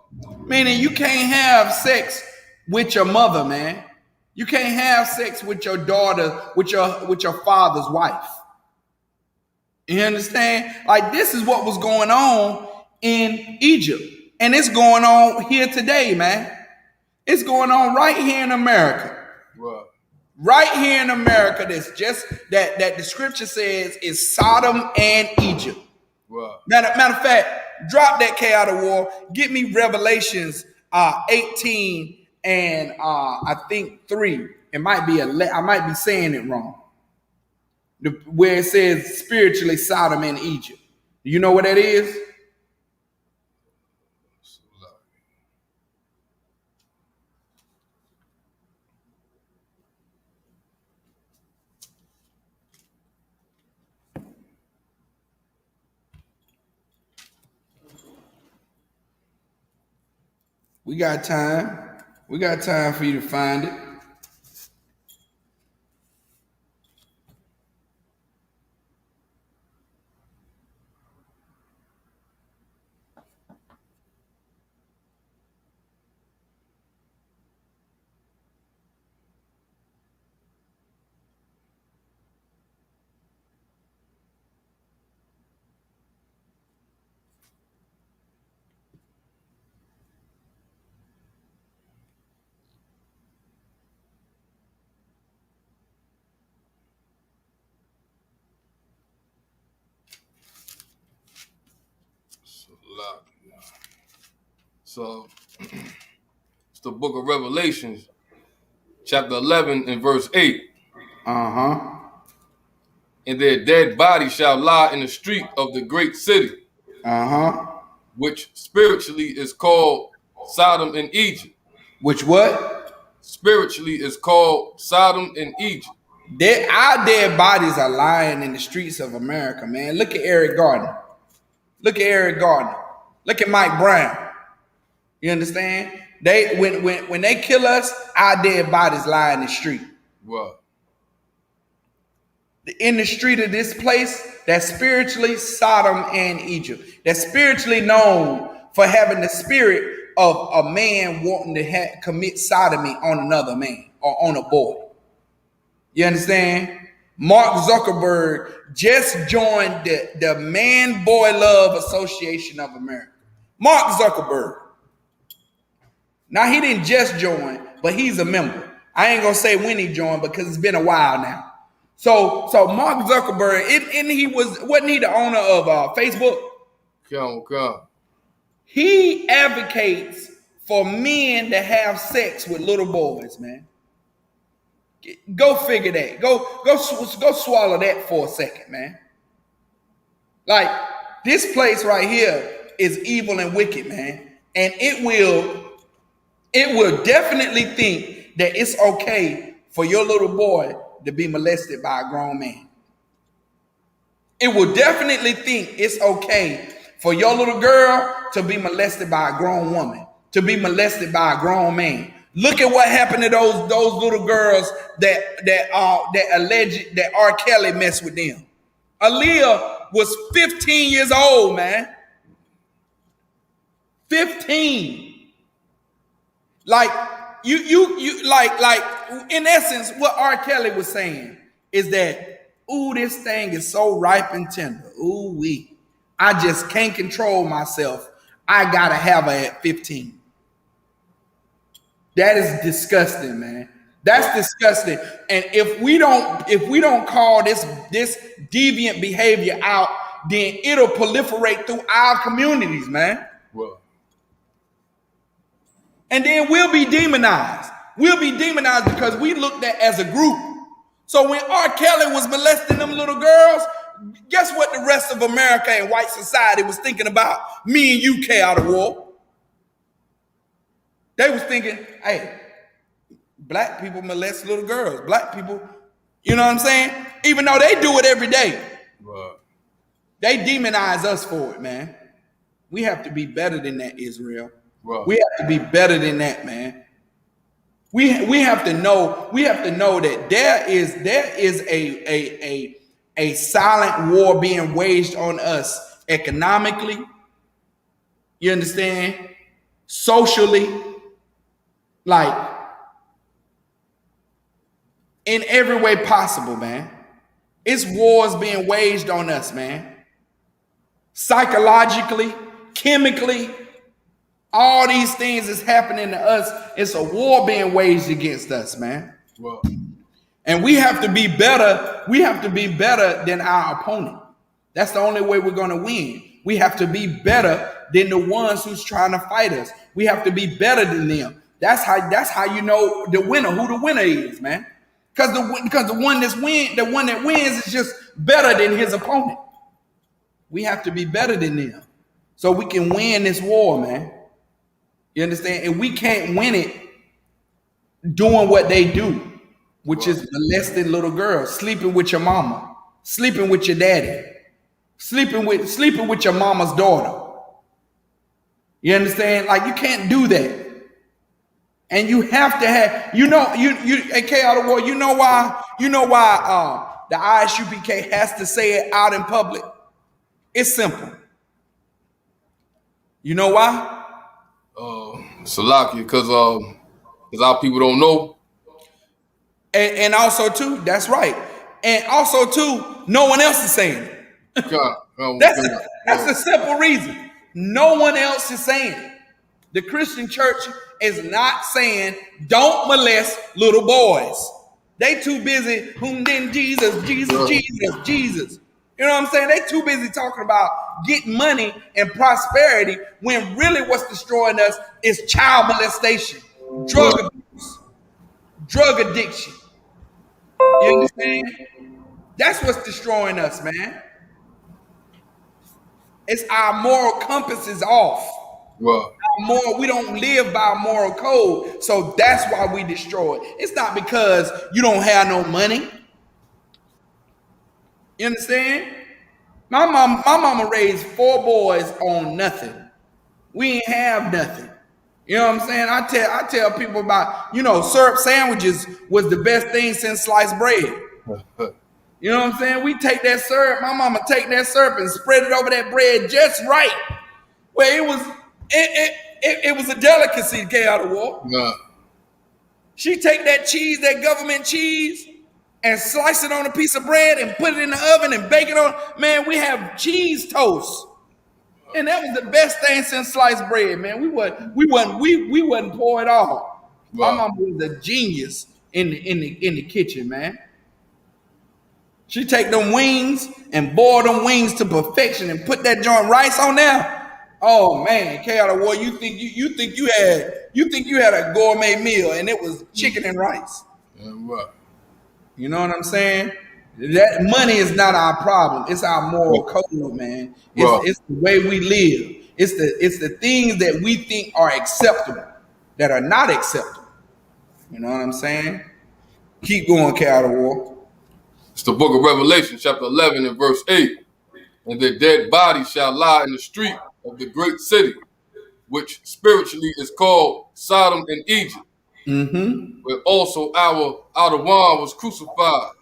Meaning you can't have sex with your mother, man. You can't have sex with your daughter, with your father's wife. You understand? Like, this is what was going on in Egypt. And it's going on here today, man. It's going on right here in America. Right. Right here in America, that's just that the scripture says is Sodom and Egypt. Right. Matter of fact, drop that Chaotic War. Get me Revelations 18 and I think 3. It might be I might be saying it wrong. Where it says spiritually Sodom and Egypt. Do you know what that is? We got time. We got time for you to find it. So it's the book of Revelations, chapter 11 and verse 8. And their dead bodies shall lie in the street of the great city, which spiritually is called Sodom and Egypt. Which what? Spiritually is called Sodom and Egypt. Our dead bodies are lying in the streets of America, man. Look at Eric Gardner. Look at Eric Gardner. Look at Mike Brown. You understand? When they kill us, our dead bodies lie in the street. What? In the street of this place, that's spiritually Sodom and Egypt. That's spiritually known for having the spirit of a man wanting to commit sodomy on another man or on a boy. You understand? Mark Zuckerberg just joined the Man Boy Love Association of America. Mark Zuckerberg. Now, he didn't just join, but he's a member. I ain't gonna say when he joined because it's been a while now. So Mark Zuckerberg, wasn't he the owner of Facebook? Come. He advocates for men to have sex with little boys, man. Go figure that. Go swallow that for a second, man. Like, this place right here is evil and wicked, man. And it will definitely think that it's okay for your little boy to be molested by a grown man. It will definitely think it's okay for your little girl to be molested by a grown woman, to be molested by a grown man. Look at what happened to those little girls that alleged that R. Kelly messed with them. Aaliyah was 15 years old, man. 15. Like you like in essence, what R. Kelly was saying is that, ooh, this thing is so ripe and tender. Ooh wee. I just can't control myself. I gotta have her at 15. That is disgusting, man. That's disgusting. And if we don't call this deviant behavior out, then it'll proliferate through our communities, man. Well. And then we'll be demonized. We'll be demonized because we looked at as a group. So when R. Kelly was molesting them little girls, guess what the rest of America and white society was thinking about me and you, N.W.O? They was thinking, hey, black people molest little girls. Black people, you know what I'm saying? Even though they do it every day. Right. They demonize us for it, man. We have to be better than that, Israel. Right. We have to be better than that, man. We have to know that there is a silent war being waged on us economically. You understand? Socially, like in every way possible, man. It's wars being waged on us, man. Psychologically, chemically, all these things is happening to us. It's a war being waged against us, man. Well. And we have to be better. We have to be better than our opponent. That's the only way we're going to win. We have to be better than the ones who's trying to fight us. We have to be better than them. That's how you know the winner, who the winner is, man. Because the one that wins is just better than his opponent. We have to be better than them so we can win this war, man. You understand? And we can't win it doing what they do, which is molesting little girls, sleeping with your mama, sleeping with your daddy, sleeping with your mama's daughter. You understand? Like, you can't do that. And you have to have, you K.R.W.O, you know why the Isupk has to say it out in public? It's simple. You know why? Salaki, because our people don't know. And also too, that's right. And also too, no one else is saying it. That's a simple reason. No one else is saying it. The Christian church is not saying don't molest little boys. They too busy, Jesus. You know what I'm saying? They too busy talking about getting money and prosperity when really what's destroying us is child molestation, drug abuse, drug addiction. You understand? That's what's destroying us, man. It's our moral compass is off. Well, we don't live by a moral code, so that's why we destroy it. It's not because you don't have no money. You understand? My mama raised 4 boys on nothing. We ain't have nothing. You know what I'm saying? I tell people about, syrup sandwiches was the best thing since sliced bread. You know what I'm saying? We take that syrup, my mama take that syrup and spread it over that bread just right. Where it was a delicacy, K.R.W.O. Nah. She take that cheese, that government cheese, and slice it on a piece of bread and put it in the oven and bake it on. Man, we have cheese toast. And that was the best thing since sliced bread, man. We wasn't poor at all. Wow. My mama was a genius in the kitchen, man. She take them wings and boil them wings to perfection and put that joint rice on there. Oh man, K.R.W.O, you think you had a gourmet meal and it was chicken and rice. Yeah, right. You know what I'm saying? That money is not our problem. It's our moral code, man. It's the way we live. It's the things that we think are acceptable that are not acceptable. You know what I'm saying? Keep going, K.R.W.O. It's the book of Revelation, chapter 11 and verse 8. And their dead bodies shall lie in the street of the great city, which spiritually is called Sodom and Egypt, where also our N.W.O was crucified.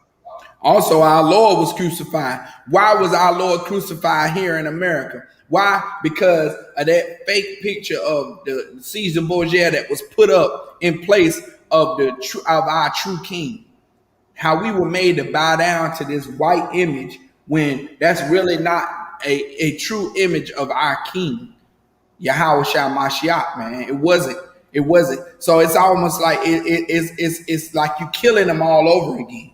Also, our Lord was crucified. Why was our Lord crucified here in America? Why? Because of that fake picture of the Caesar Borgia that was put up in place of our true king. How we were made to bow down to this white image when that's really not a true image of our king, Yahweh Shah Mashiach, man. It wasn't. So it's almost like it's like you killing them all over again.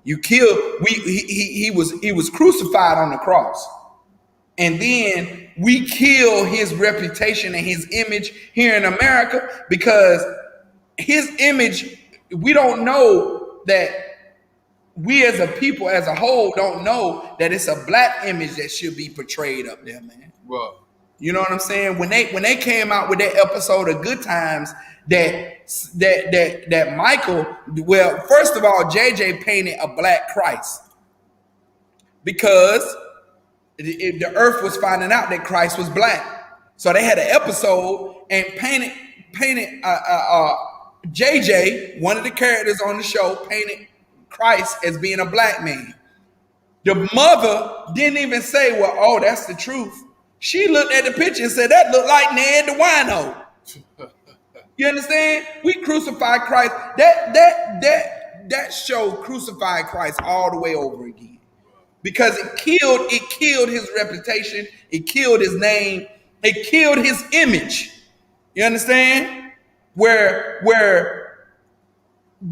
You kill. He was crucified on the cross, and then we kill his reputation and his image here in America because his image. We don't know that. We as a people, as a whole, don't know that it's a black image that should be portrayed up there, man. Wow. You know what I'm saying? When they came out with that episode of Good Times, that Michael, well, first of all, JJ painted a black Christ because the earth was finding out that Christ was black. So they had an episode and painted JJ, one of the characters on the show, painted Christ as being a black man. The mother didn't even say, well, oh, that's the truth. She looked at the picture and said, that looked like N.W.O. You understand? We crucified Christ. That show crucified Christ all the way over again. Because it killed his reputation, it killed his name, it killed his image. You understand? Where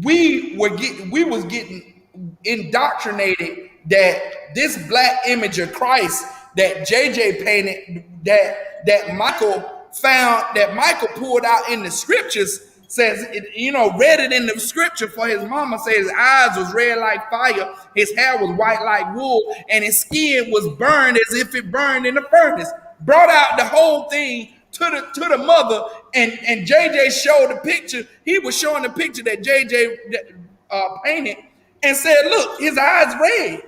we was getting indoctrinated that this black image of Christ that JJ painted, that Michael found, that Michael pulled out in the scriptures, says, read it in the scripture for his mama, says his eyes was red like fire, his hair was white like wool, and his skin was burned as if it burned in the furnace. Brought out the whole thing to the mother, and JJ showed the picture. He was showing the picture that JJ painted and said, look, his eyes red.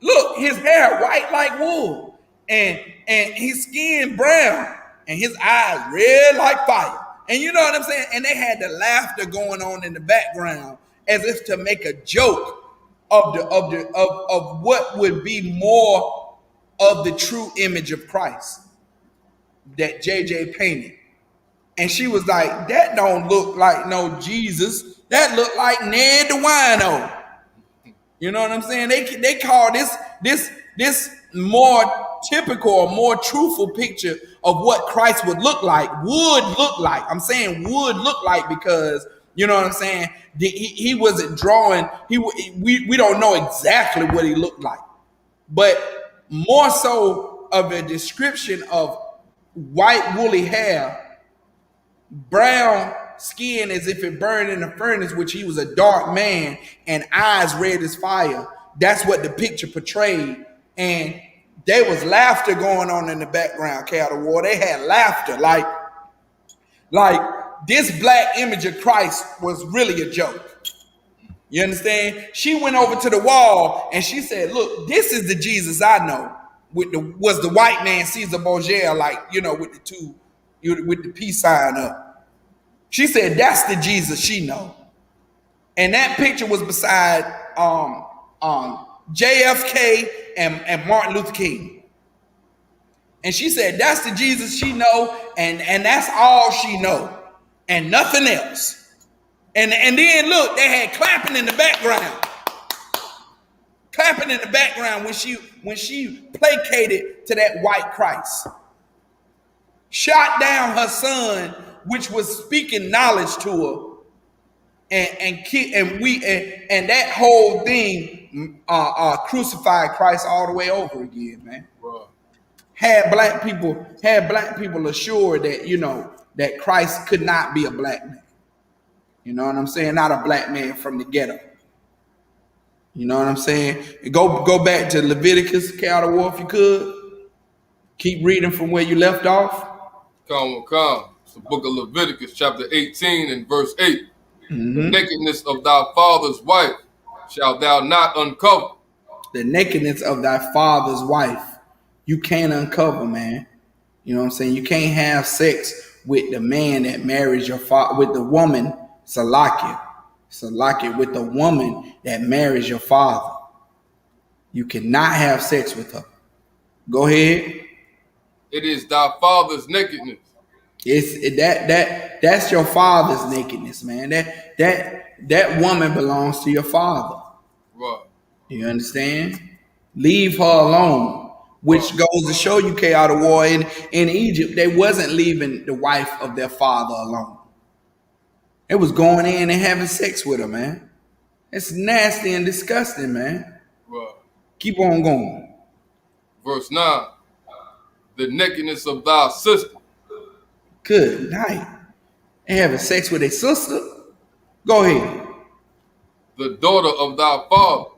Look, his hair white like wool, and his skin brown, and his eyes red like fire. And you know what I'm saying? And they had the laughter going on in the background as if to make a joke of what would be more of the true image of Christ that JJ painted. And she was like, that don't look like no Jesus. That look like N.W.O. You know what I'm saying? They call this more typical or more truthful picture of what Christ would look like. I'm saying would look like because, you know what I'm saying? He wasn't drawing. We don't know exactly what he looked like, but more so of a description of white woolly hair, brown skin as if it burned in a furnace, which he was a dark man, and eyes red as fire. That's what the picture portrayed. And there was laughter going on in the background, N.W.O. They had laughter like this black image of Christ was really a joke. You understand? She went over to the wall and she said, look, this is the Jesus I know. Was the white man Caesar Borgia, with the peace sign up. She said that's the Jesus she know. And that picture was beside JFK and Martin Luther King. And she said that's the Jesus she know, and that's all she know, and nothing else. And then look, they had clapping in the background. Clapping in the background when she placated to that white Christ. Shot down her son, which was speaking knowledge to her, and that whole thing crucified Christ all the way over again, man. Wow. Had black people assured that that Christ could not be a black man. You know what I'm saying? Not a black man from the ghetto. You know what I'm saying? Go back to Leviticus, N.W.O, if you could. Keep reading from where you left off. Come. It's the book of Leviticus, chapter 18 and verse 8. Mm-hmm. The nakedness of thy father's wife shalt thou not uncover. The nakedness of thy father's wife. You can't uncover, man. You know what I'm saying? You can't have sex with the man that marries your father, with the woman, Salakia. So like it with the woman that marries your father. You cannot have sex with her. Go ahead. It is thy father's nakedness. That's your father's nakedness, man. That woman belongs to your father. Right. You understand? Leave her alone. Which goes to show you, N.W.O, in Egypt, they wasn't leaving the wife of their father alone. It was going in and having sex with her, man. It's nasty and disgusting, man. Right. Keep on going. Verse 9. The nakedness of thy sister. Good night. They having sex with a sister? Go ahead. The daughter of thy father.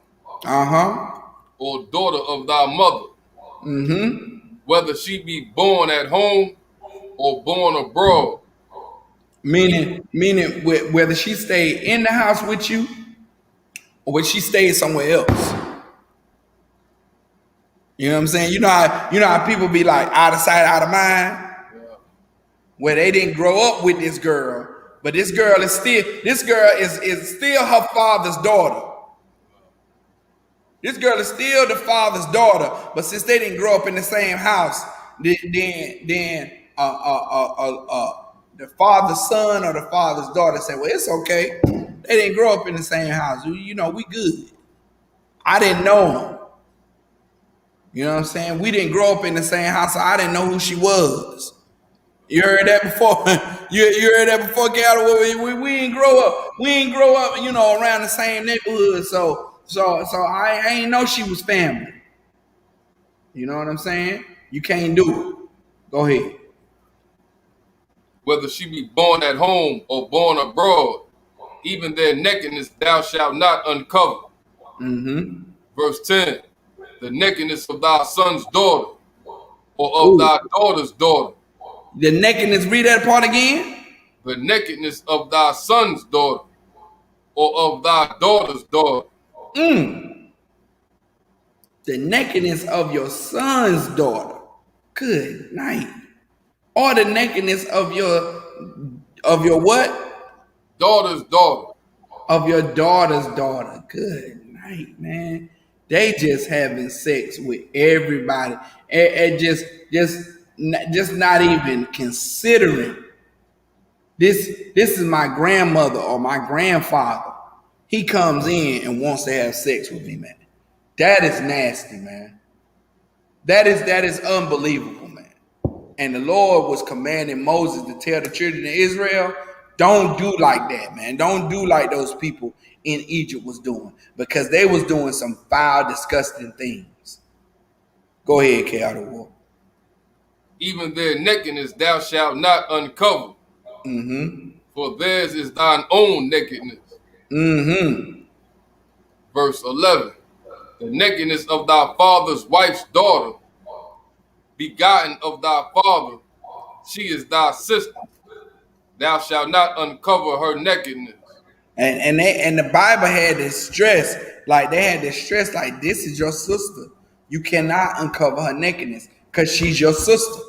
Uh-huh. Or daughter of thy mother. Mm-hmm. Whether she be born at home or born abroad. Meaning whether she stayed in the house with you or whether she stayed somewhere else. You know what I'm saying? You know how people be like out of sight, out of mind? Yeah. Where they didn't grow up with this girl, but this girl is still her father's daughter. This girl is still the father's daughter, but since they didn't grow up in the same house, then the father's son or the father's daughter said, well, it's okay. They didn't grow up in the same house. You know, we good. I didn't know him. You know what I'm saying? We didn't grow up in the same house, so I didn't know who she was. You heard that before? you heard that before, Gal? We didn't grow up. We didn't grow up, you know, around the same neighborhood. So I ain't know she was family. You know what I'm saying? You can't do it. Go ahead. Whether she be born at home or born abroad, even their nakedness thou shalt not uncover. Mm-hmm. Verse 10. The nakedness of thy son's daughter, or of thy daughter's daughter. The nakedness, read that part again. The nakedness of thy son's daughter, or of thy daughter's daughter. The nakedness of your son's daughter. Good night. Or the nakedness of your what? Daughter's daughter. Of your daughter's daughter. Good night, man. They just having sex with everybody and just not even considering. This is my grandmother or my grandfather. He comes in and wants to have sex with me, man. That is nasty, man. That is unbelievable, man. And the Lord was commanding Moses to tell the children of Israel, don't do like that, man. Don't do like those people in Egypt was doing, because they was doing some foul, disgusting things. Go ahead, N.W.O. Even their nakedness thou shalt not uncover. Mm-hmm. For theirs is thine own nakedness. Mm-hmm. Verse 11. The nakedness of thy father's wife's daughter, begotten of thy father, she is thy sister. Thou shalt not uncover her nakedness. And the Bible had to stress, like this is your sister. You cannot uncover her nakedness because she's your sister.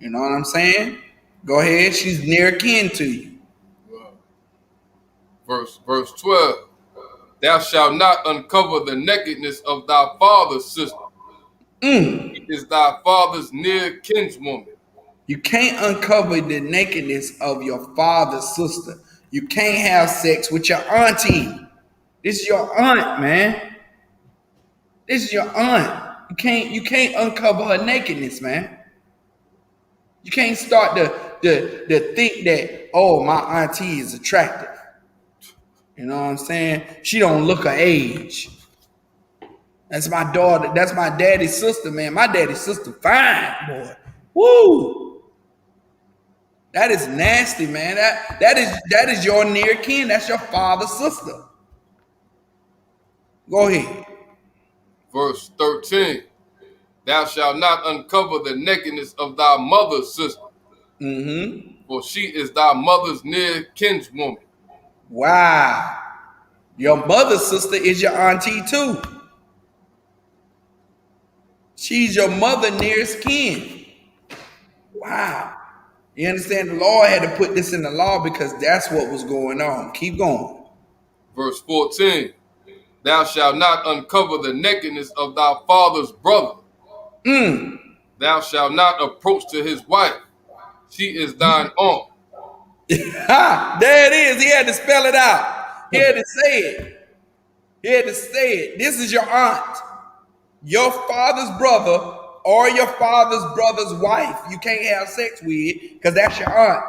You know what I'm saying? Go ahead, she's near kin to you. Verse 12. Thou shalt not uncover the nakedness of thy father's sister. She is thy father's near kinswoman. You can't uncover the nakedness of your father's sister. You can't have sex with your auntie. This is your aunt, man. This is your aunt. You can't uncover her nakedness, man. You can't start to think that, oh, my auntie is attractive. You know what I'm saying? She don't look her age. That's my daughter. That's my daddy's sister, man. My daddy's sister fine, boy. Woo! That is nasty, man. That is your near kin. That's your father's sister. Go ahead. Verse 13. Thou shalt not uncover the nakedness of thy mother's sister. Mm-hmm. For she is thy mother's near kinswoman. Wow. Your mother's sister is your auntie too. She's your mother nearest kin. Wow. You understand? The Lord had to put this in the law because that's what was going on. Keep going. Verse 14. Thou shalt not uncover the nakedness of thy father's brother. Thou shalt not approach to his wife. She is thine aunt. There it is. He had to spell it out. He had to say it. He had to say it. This is your aunt. Your father's brother or your father's brother's wife. You can't have sex with because that's your aunt.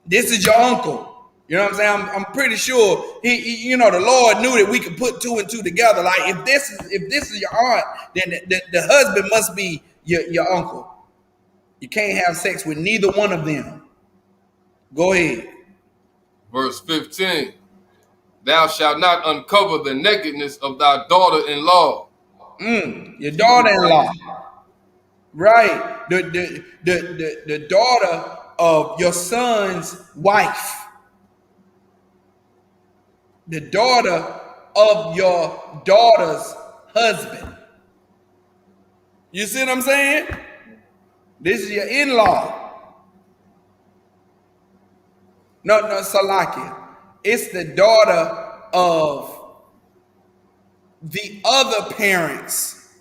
This is your uncle. You know what I'm saying? I'm pretty sure he the Lord knew that we could put two and two together. Like if this is your aunt, then the husband must be your uncle. You can't have sex with neither one of them. Go ahead. Verse 15. Thou shalt not uncover the nakedness of thy daughter-in-law. Your daughter-in-law. Right. The daughter of your son's wife. The daughter of your daughter's husband. You see what I'm saying? This is your in-law. No, Salakia. It's the daughter of the other parents,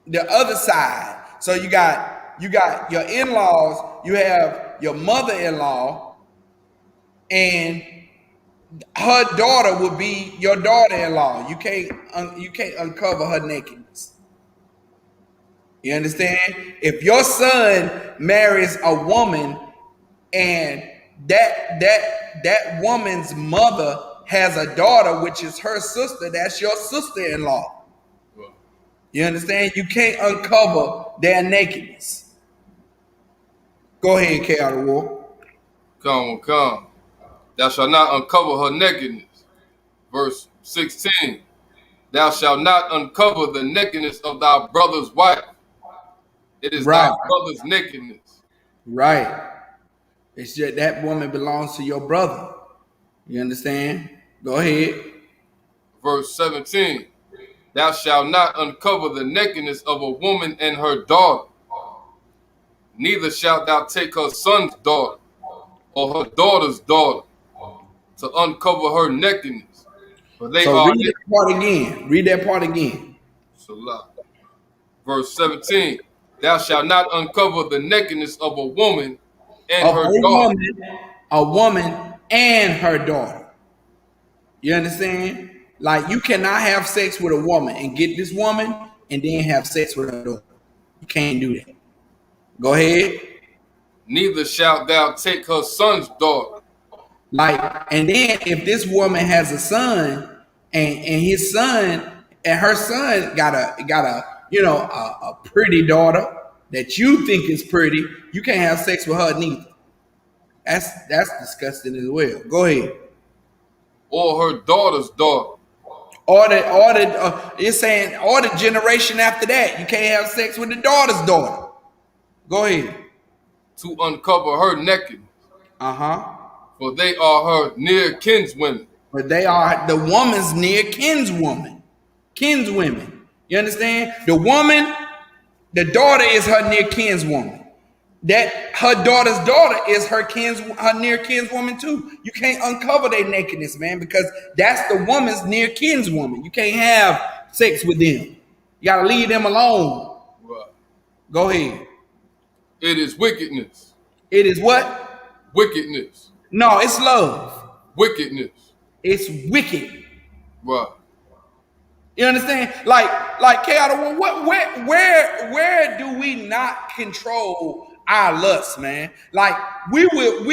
the other side. So you got your in-laws, you have your mother-in-law, and her daughter would be your daughter-in-law. You can't uncover her nakedness. You understand? If your son marries a woman and that woman's mother has a daughter, which is her sister, that's your sister-in-law. You understand? You can't uncover their nakedness. Go ahead, N.W.O. Come. Thou shalt not uncover her nakedness. Verse 16. Thou shalt not uncover the nakedness of thy brother's wife. It is thy brother's nakedness. Right. It's just that woman belongs to your brother. You understand? Go ahead. Verse 17. Thou shalt not uncover the nakedness of a woman and her daughter. Neither shalt thou take her son's daughter or her daughter's daughter to uncover her nakedness. For they are read that part again. Read that part again. Salah. Verse 17. Thou shalt not uncover the nakedness of a woman and her daughter. A woman and her daughter. You understand? Like you cannot have sex with a woman and get this woman and then have sex with her daughter. You can't do that. Go ahead. Neither shalt thou take her son's daughter. Like, and then if this woman has a son and his son and her son got a pretty daughter that you think is pretty, you can't have sex with her neither. That's disgusting as well. Go ahead. Or her daughter's daughter. It's saying or the generation after that, you can't have sex with the daughter's daughter. Go ahead. To uncover her nakedness. For they are her near kinswomen. But they are the woman's near kinswoman. Kinswomen. You understand? The woman, the daughter is her near kinswoman. That her daughter's daughter is her near kinswoman too. You can't uncover their nakedness, man, because that's the woman's near kinswoman. You can't have sex with them. You gotta leave them alone. Right. Go ahead. It is wickedness. It is what? Wickedness. No, it's love. Wickedness. It's wicked. Right. You understand? Like K.O. Where do we not control our lusts, man? Like we will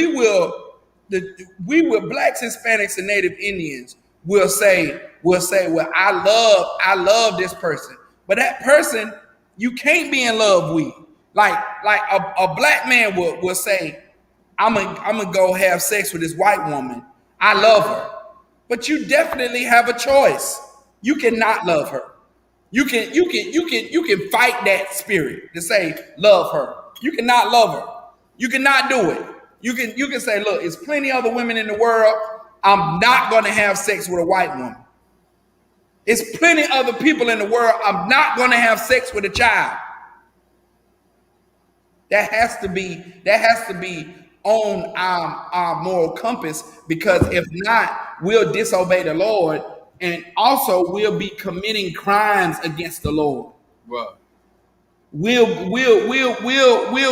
blacks, Hispanics, and Native Indians will say, well, I love this person, but that person you can't be in love with. Like a black man will say, I'm gonna go have sex with this white woman. I love her, but you definitely have a choice. You cannot love her. You can fight that spirit to say love her. You cannot love her. You cannot do it. You can say, look, there's plenty other women in the world. I'm not going to have sex with a white woman. It's plenty other people in the world. I'm not going to have sex with a child. That has to be on our moral compass, because if not, we'll disobey the Lord, and also we'll be committing crimes against the Lord. Right. We'll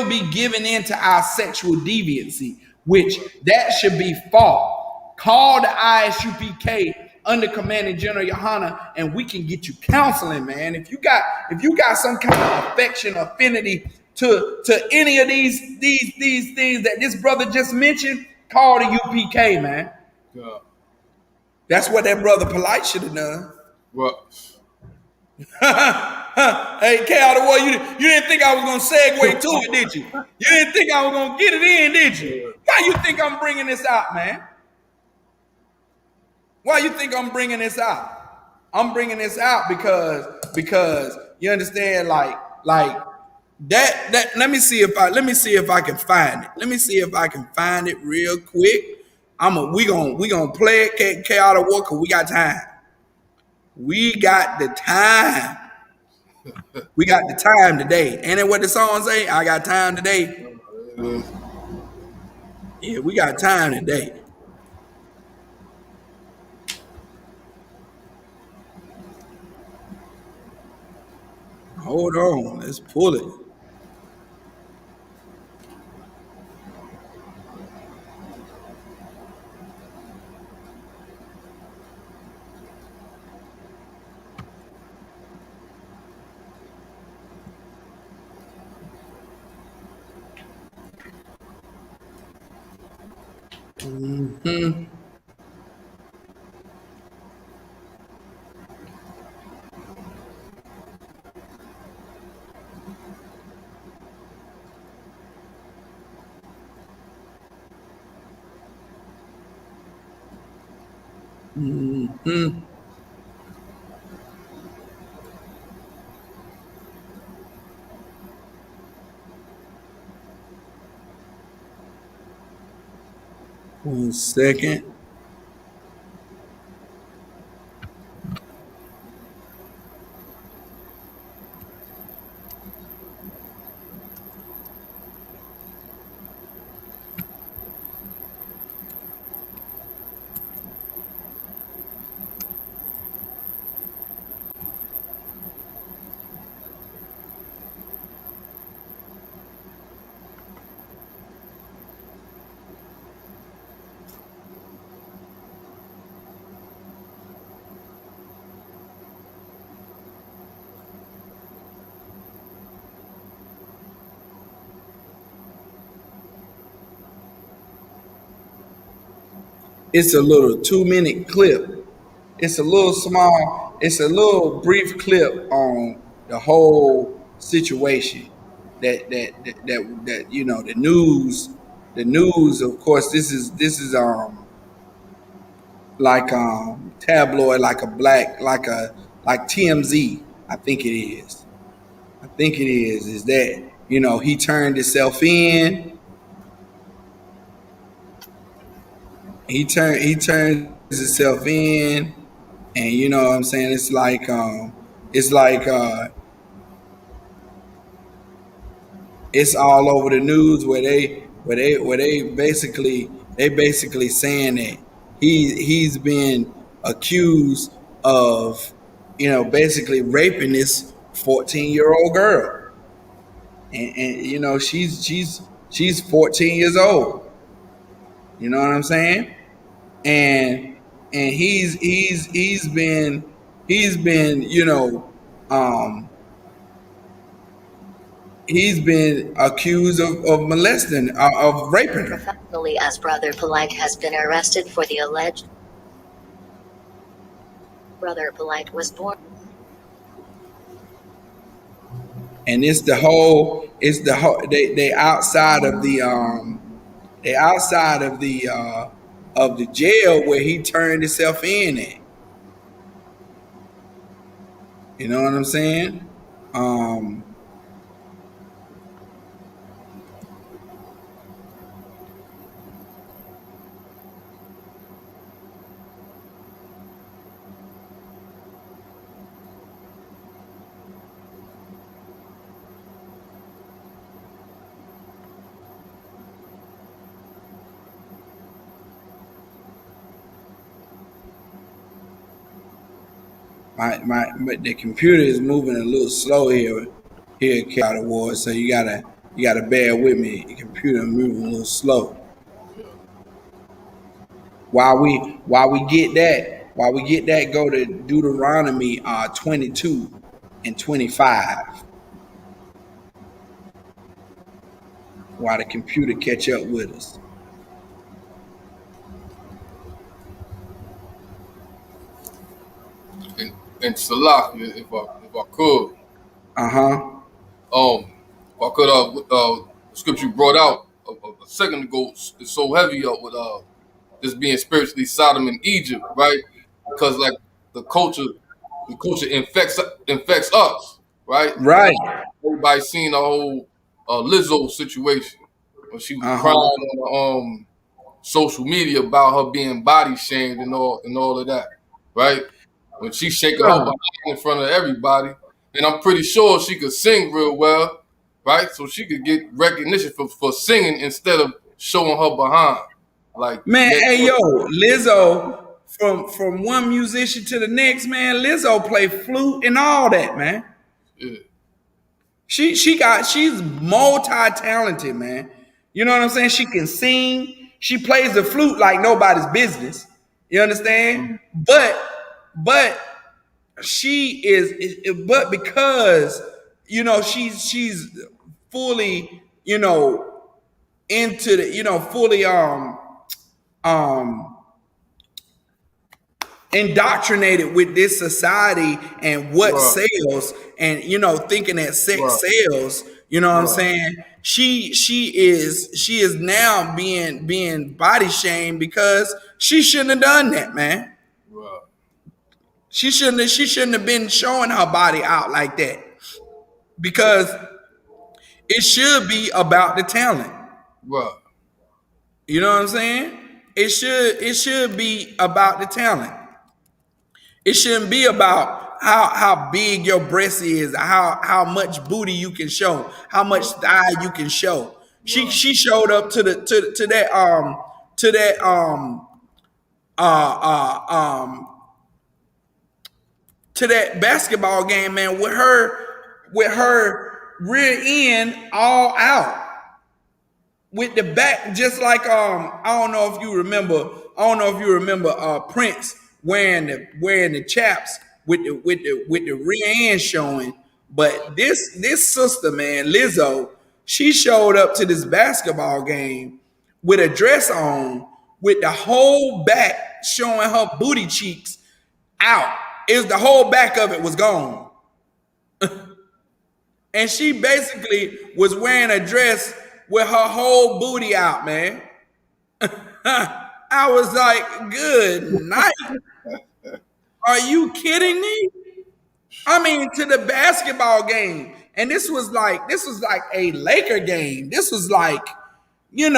be giving into our sexual deviancy, which that should be fought. Call the ISUPK under Commanding General Yohana, and we can get you counseling, man. If you got some kind of affection, affinity to any of these things that this brother just mentioned, call the UPK, man. Yeah. That's what that brother Polite should have done. What? Hey, N.W.O, you didn't think I was gonna segue to it, did you? You didn't think I was gonna get it in, did you? Why you think I'm bringing this out, man? Why you think I'm bringing this out? I'm bringing this out because you understand, like that. Let me see if I can find it. Let me see if I can find it real quick. We gonna play it. N.W.O, cause we got time. We got the time. We got the time today. Ain't it what the song say? I got time today. Yeah, we got time today. Hold on. Let's pull it. Mm-hmm. Mm-hmm. 1 second. It's a little 2-minute clip. It's a little small. It's a little brief clip on the whole situation. That you know, the news. The news, of course. This is like tabloid, like a black, like TMZ. I think it is. I think it is. Is that, you know, he turned himself in. He turns himself in, and you know what I'm saying. It's like it's all over the news where they basically saying that he's been accused of, you know, basically raping this 14-year-old girl, and you know she's 14 years old. You know what I'm saying? And he's been, you know, he's been accused of molesting, of raping her. Professionally, as Brother Polite has been arrested for the alleged. Brother Polite was born. And they outside of the jail where he turned himself in at. You know what I'm saying? But the computer is moving a little slow here at County Ward, so you gotta bear with me. The computer moving a little slow. While we get that, go to Deuteronomy 22 and 25. While the computer catch up with us. And Salak, if I could. If I could, with the scripture you brought out a second ago is so heavy up with this being spiritually Sodom and Egypt, right? Because like the culture infects us, right? Right. Everybody seen the whole Lizzo situation when she was crying on social media about her being body shamed and all of that, right? When she's shaking her behind in front of everybody, and I'm pretty sure she could sing real well, right? So she could get recognition for singing instead of showing her behind. Like, man, hey yo, Lizzo, from one musician to the next, man, Lizzo play flute and all that, man. Yeah. She's multi-talented, man. You know what I'm saying? She can sing, she plays the flute like nobody's business. You understand? But she but because she's fully into the fully indoctrinated with this society and what sells, and thinking that sex sells. You know what I'm saying? She is now being body shamed because she shouldn't have done that, man. Right. She shouldn't have been showing her body out like that, because it should be about the talent. Right. You know what I'm saying? It should be about the talent. It shouldn't be about how big your breast is, how much booty you can show, how much thigh you can show. She showed up to that basketball game, man, with her rear end all out, with the back, just like I don't know if you remember Prince wearing the chaps with the rear end showing. But this sister, man, Lizzo, she showed up to this basketball game with a dress on, with the whole back showing her booty cheeks out. The whole back of it was gone. And she basically was wearing a dress with her whole booty out, man. I was like, good night. Are you kidding me? I mean, to the basketball game. And this was like a Laker game. This was like, the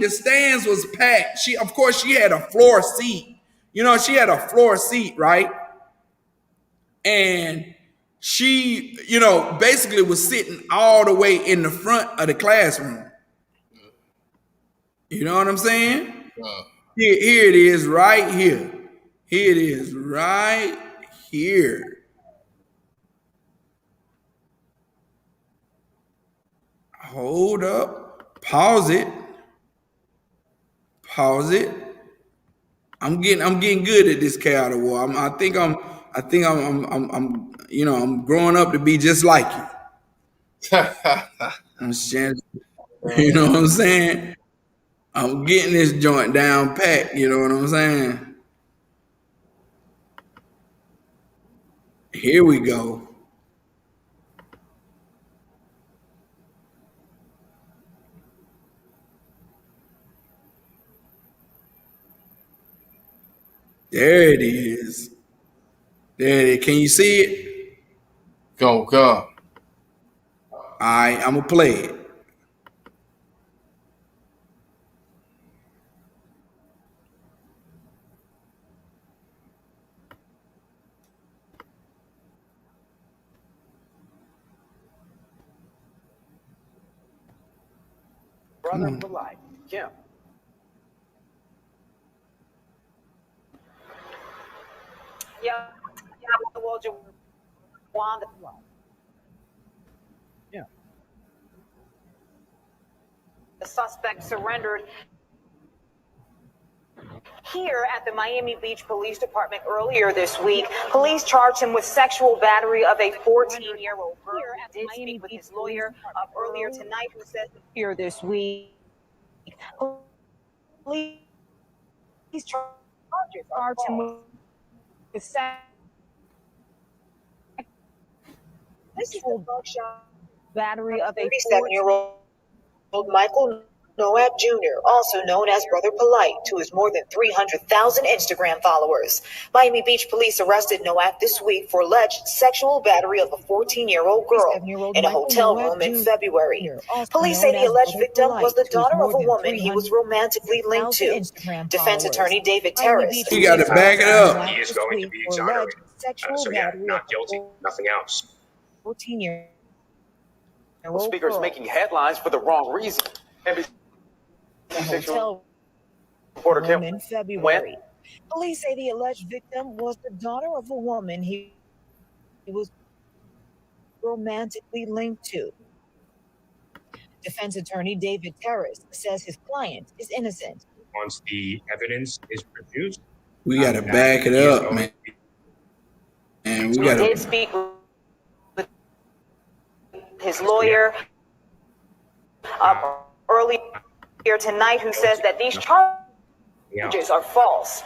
stands was packed. Of course, she had a floor seat. She had a floor seat, right? And she, basically was sitting all the way in the front of the classroom. You know what I'm saying? Here it is right here. Here it is right here. Hold up. Pause it. I'm getting good at this N.W.O. I'm growing up to be just like you. You know what I'm saying? I'm getting this joint down pat. You know what I'm saying? Here we go. There it is. Can you see it? Go. All right, I'm gonna play it. Brother for life, Kim. Yeah, well, Jawan, the suspect surrendered here at the Miami Beach Police Department earlier this week. Police charged him with sexual battery of a 14-year-old girl. He did speak with his lawyer earlier tonight, who said here this week. Police charged him with sexual battery of a 37-year-old Michael N.W.O Jr., also known as Brother Polite, to his more than 300,000 Instagram followers. Miami Beach police arrested N.W.O this week for alleged sexual battery of a 14-year-old girl in a hotel room in February. Police say the alleged victim was the daughter of a woman he was romantically linked to. Defense attorney David Terrace. You got to back it up. He is going to be exonerated. So yeah, not guilty, nothing else. 14-year-old Speakers making headlines for the wrong reason. hotel Reporter room Kim in February. Police say the alleged victim was the daughter of a woman he was romantically linked to. Defense attorney David Terrace says his client is innocent. Once the evidence is produced, we got to back it up, man. And we got to. He did speak with his lawyer earlier tonight, who says that these charges are false.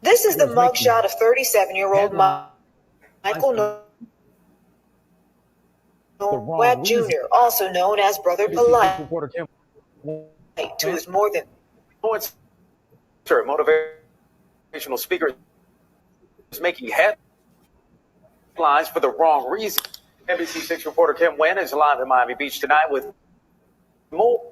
This is the mugshot of 37-yearold Michael N.W.O Jr., also known as Brother Polite, to his more than motivational speakers making headlines for the wrong reason. NBC6 reporter Kim Nguyen is live in Miami Beach tonight with more.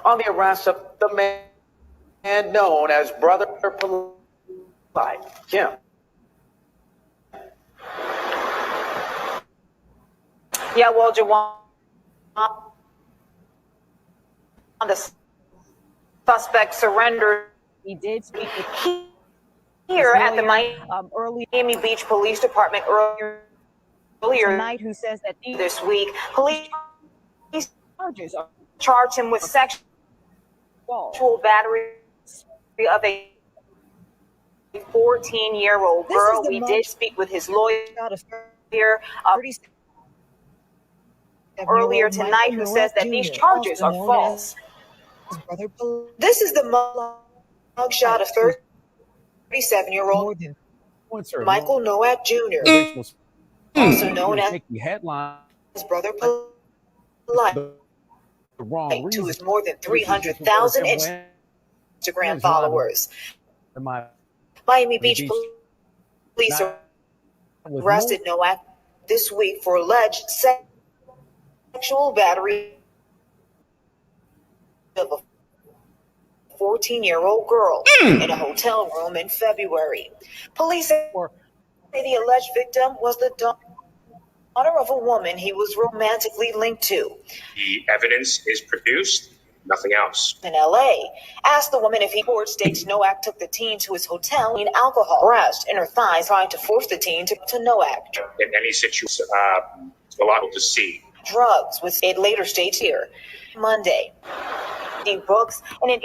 On the arrest of the man known as Brother Polite. Kim. Yeah, well, Jawan, the suspect surrendered. He did speak with here at the Miami Beach Police Department earlier tonight, who says that this week police charges charged him with sexual battery of a 14-year-old girl. We did speak with his lawyer earlier tonight, who says that these charges are false. This is the mugshot of 37-year-old Michael N.W.O Jr., also known as Brother Polite, to his more than 300,000 Instagram followers. Miami Beach police arrested N.W.O this week for alleged sexual battery of a 14-year-old girl in a hotel room in February. Police say the alleged victim was the daughter of a woman he was romantically linked to. The evidence is produced, nothing else. In L.A., asked the woman if he court states N.W.O took the teen to his hotel in alcohol, breast in her thighs, trying to force the teen to N.W.O. In any situation, it's liable to see. Drugs, with it later states here. Monday. The books and an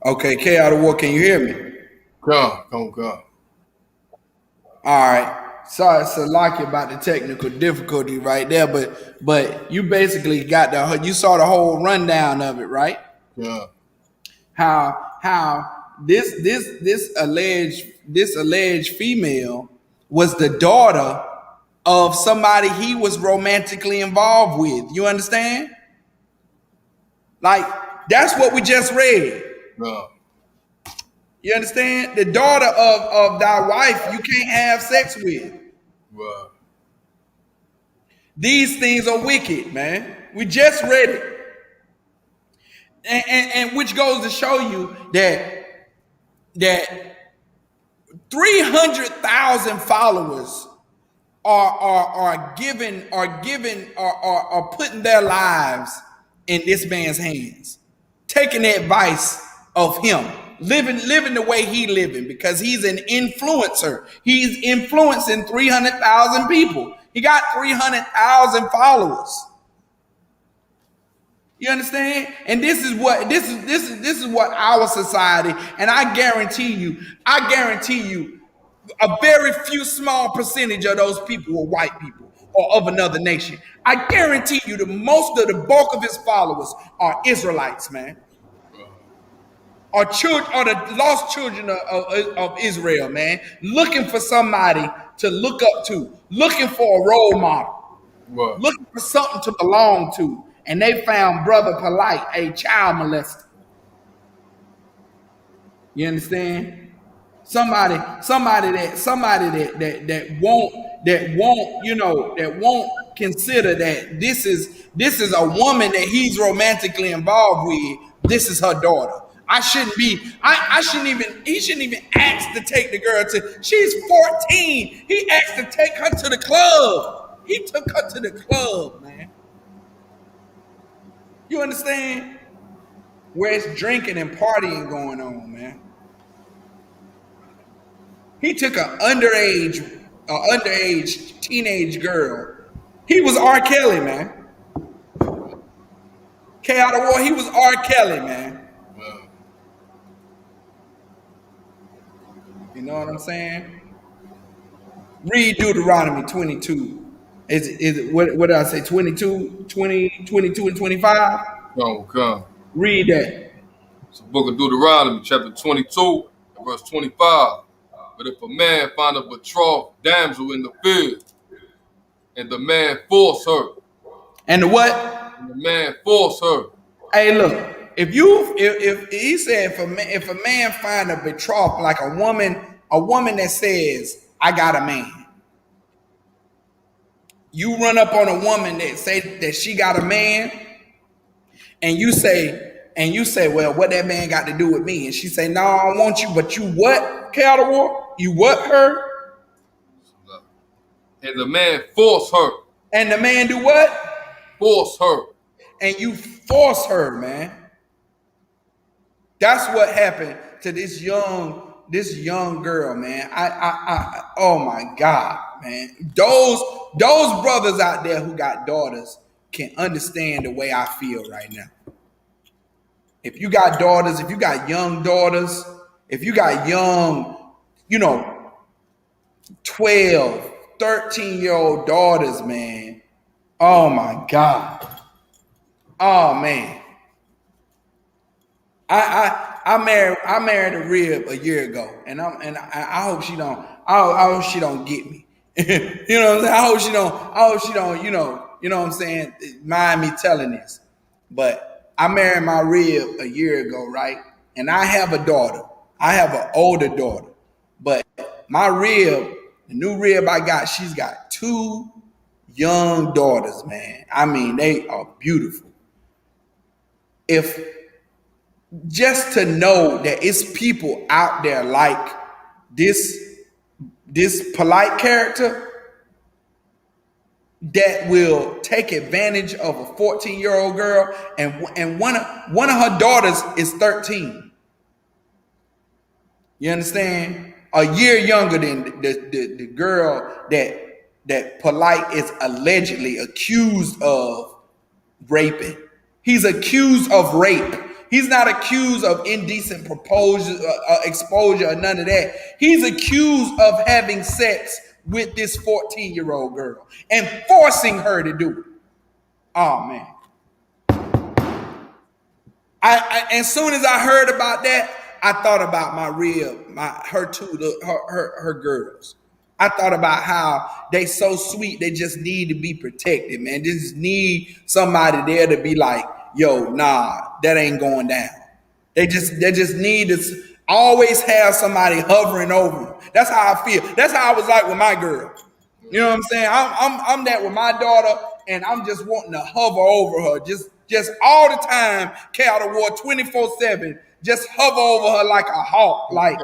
Okay, K out of war, can you hear me? Come. All right. Sorry, Salaki, about the technical difficulty right there, but you basically got you saw the whole rundown of it, right? Yeah. How this alleged female was the daughter of somebody he was romantically involved with. You understand? Like, that's what we just read. Yeah. You understand? The daughter of thy wife you can't have sex with. Right. These things are wicked, man. We just read it. And which goes to show you that 300,000 followers are putting their lives in this man's hands, taking the advice of him, living the way he living, because he's an influencer. He's influencing 300,000 people. He got 300,000 followers. You understand? And this is what our society, and I guarantee you, a very few small percentage of those people were white people or of another nation. I guarantee you most of the bulk of his followers are Israelites, man. Or the lost children of Israel, man. Looking for somebody to look up to, looking for a role model, looking for something to belong to. And they found Brother Polite, a child molester. You understand? Somebody that won't consider that this is a woman that he's romantically involved with. This is her daughter. He shouldn't even ask to take the girl to, she's 14. He asked to take her to the club. He took her to the club, man. You understand? Where it's drinking and partying going on, man. He took an underage teenage girl. He was R. Kelly, man. N.W.O, he was R. Kelly, man. You know what I'm saying? Read Deuteronomy 22. Is it what did I say? 22 and 25? Come. Read that. It's the book of Deuteronomy, chapter 22, and verse 25. But if a man find a betrothed damsel in the field, and the man force her. And the what? And the man force her. Hey, look. If he said if a man find a betrothed, like a woman that says, I got a man. You run up on a woman that say that she got a man, and you say, well, what that man got to do with me? And she say, no, I don't want you, but you what, N.W.O? You what her? And the man force her. And the man do what? Force her. And you force her, man. That's what happened to this young girl, man. I oh my God, man. Those brothers out there who got daughters can understand the way I feel right now. If you got daughters, if you got young daughters, if you got young, 12, 13-year-old daughters, man. Oh my God. Oh man. I married a rib a year ago, and I hope she don't. I hope she don't get me. You know what I'm saying? I hope she don't. You know what I'm saying? Mind me telling this, but I married my rib a year ago, right? And I have a daughter. I have an older daughter, but my rib, the new rib I got, she's got 2 young daughters, man. I mean, they are beautiful. If just to know that it's people out there like this polite character that will take advantage of a 14-year-old girl, and one of her daughters is 13. You understand? A year younger than the girl that Polite is allegedly accused of raping. He's accused of rape. He's not accused of indecent exposure or none of that. He's accused of having sex with this 14-year-old girl and forcing her to do it. Oh man. As soon as I heard about that, I thought about my rib, her girls. I thought about how they so sweet, they just need to be protected, man. They just need somebody there to be like, yo, nah, that ain't going down. They just need always have somebody hovering over them. That's how I feel. That's how I was like with my girl. You know what I'm saying? I'm that with my daughter, and I'm just wanting to hover over her, just all the time. N.W.O 24/7, just hover over her like a hawk, like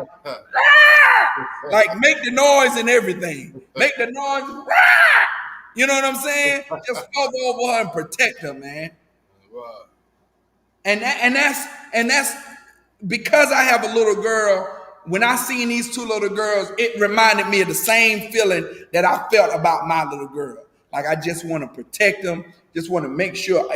make the noise and everything, make the noise. You know what I'm saying? Just hover over her and protect her, man. And that's because I have a little girl. When I seen these two little girls, it reminded me of the same feeling that I felt about my little girl. Like I just want to protect them, just want to make sure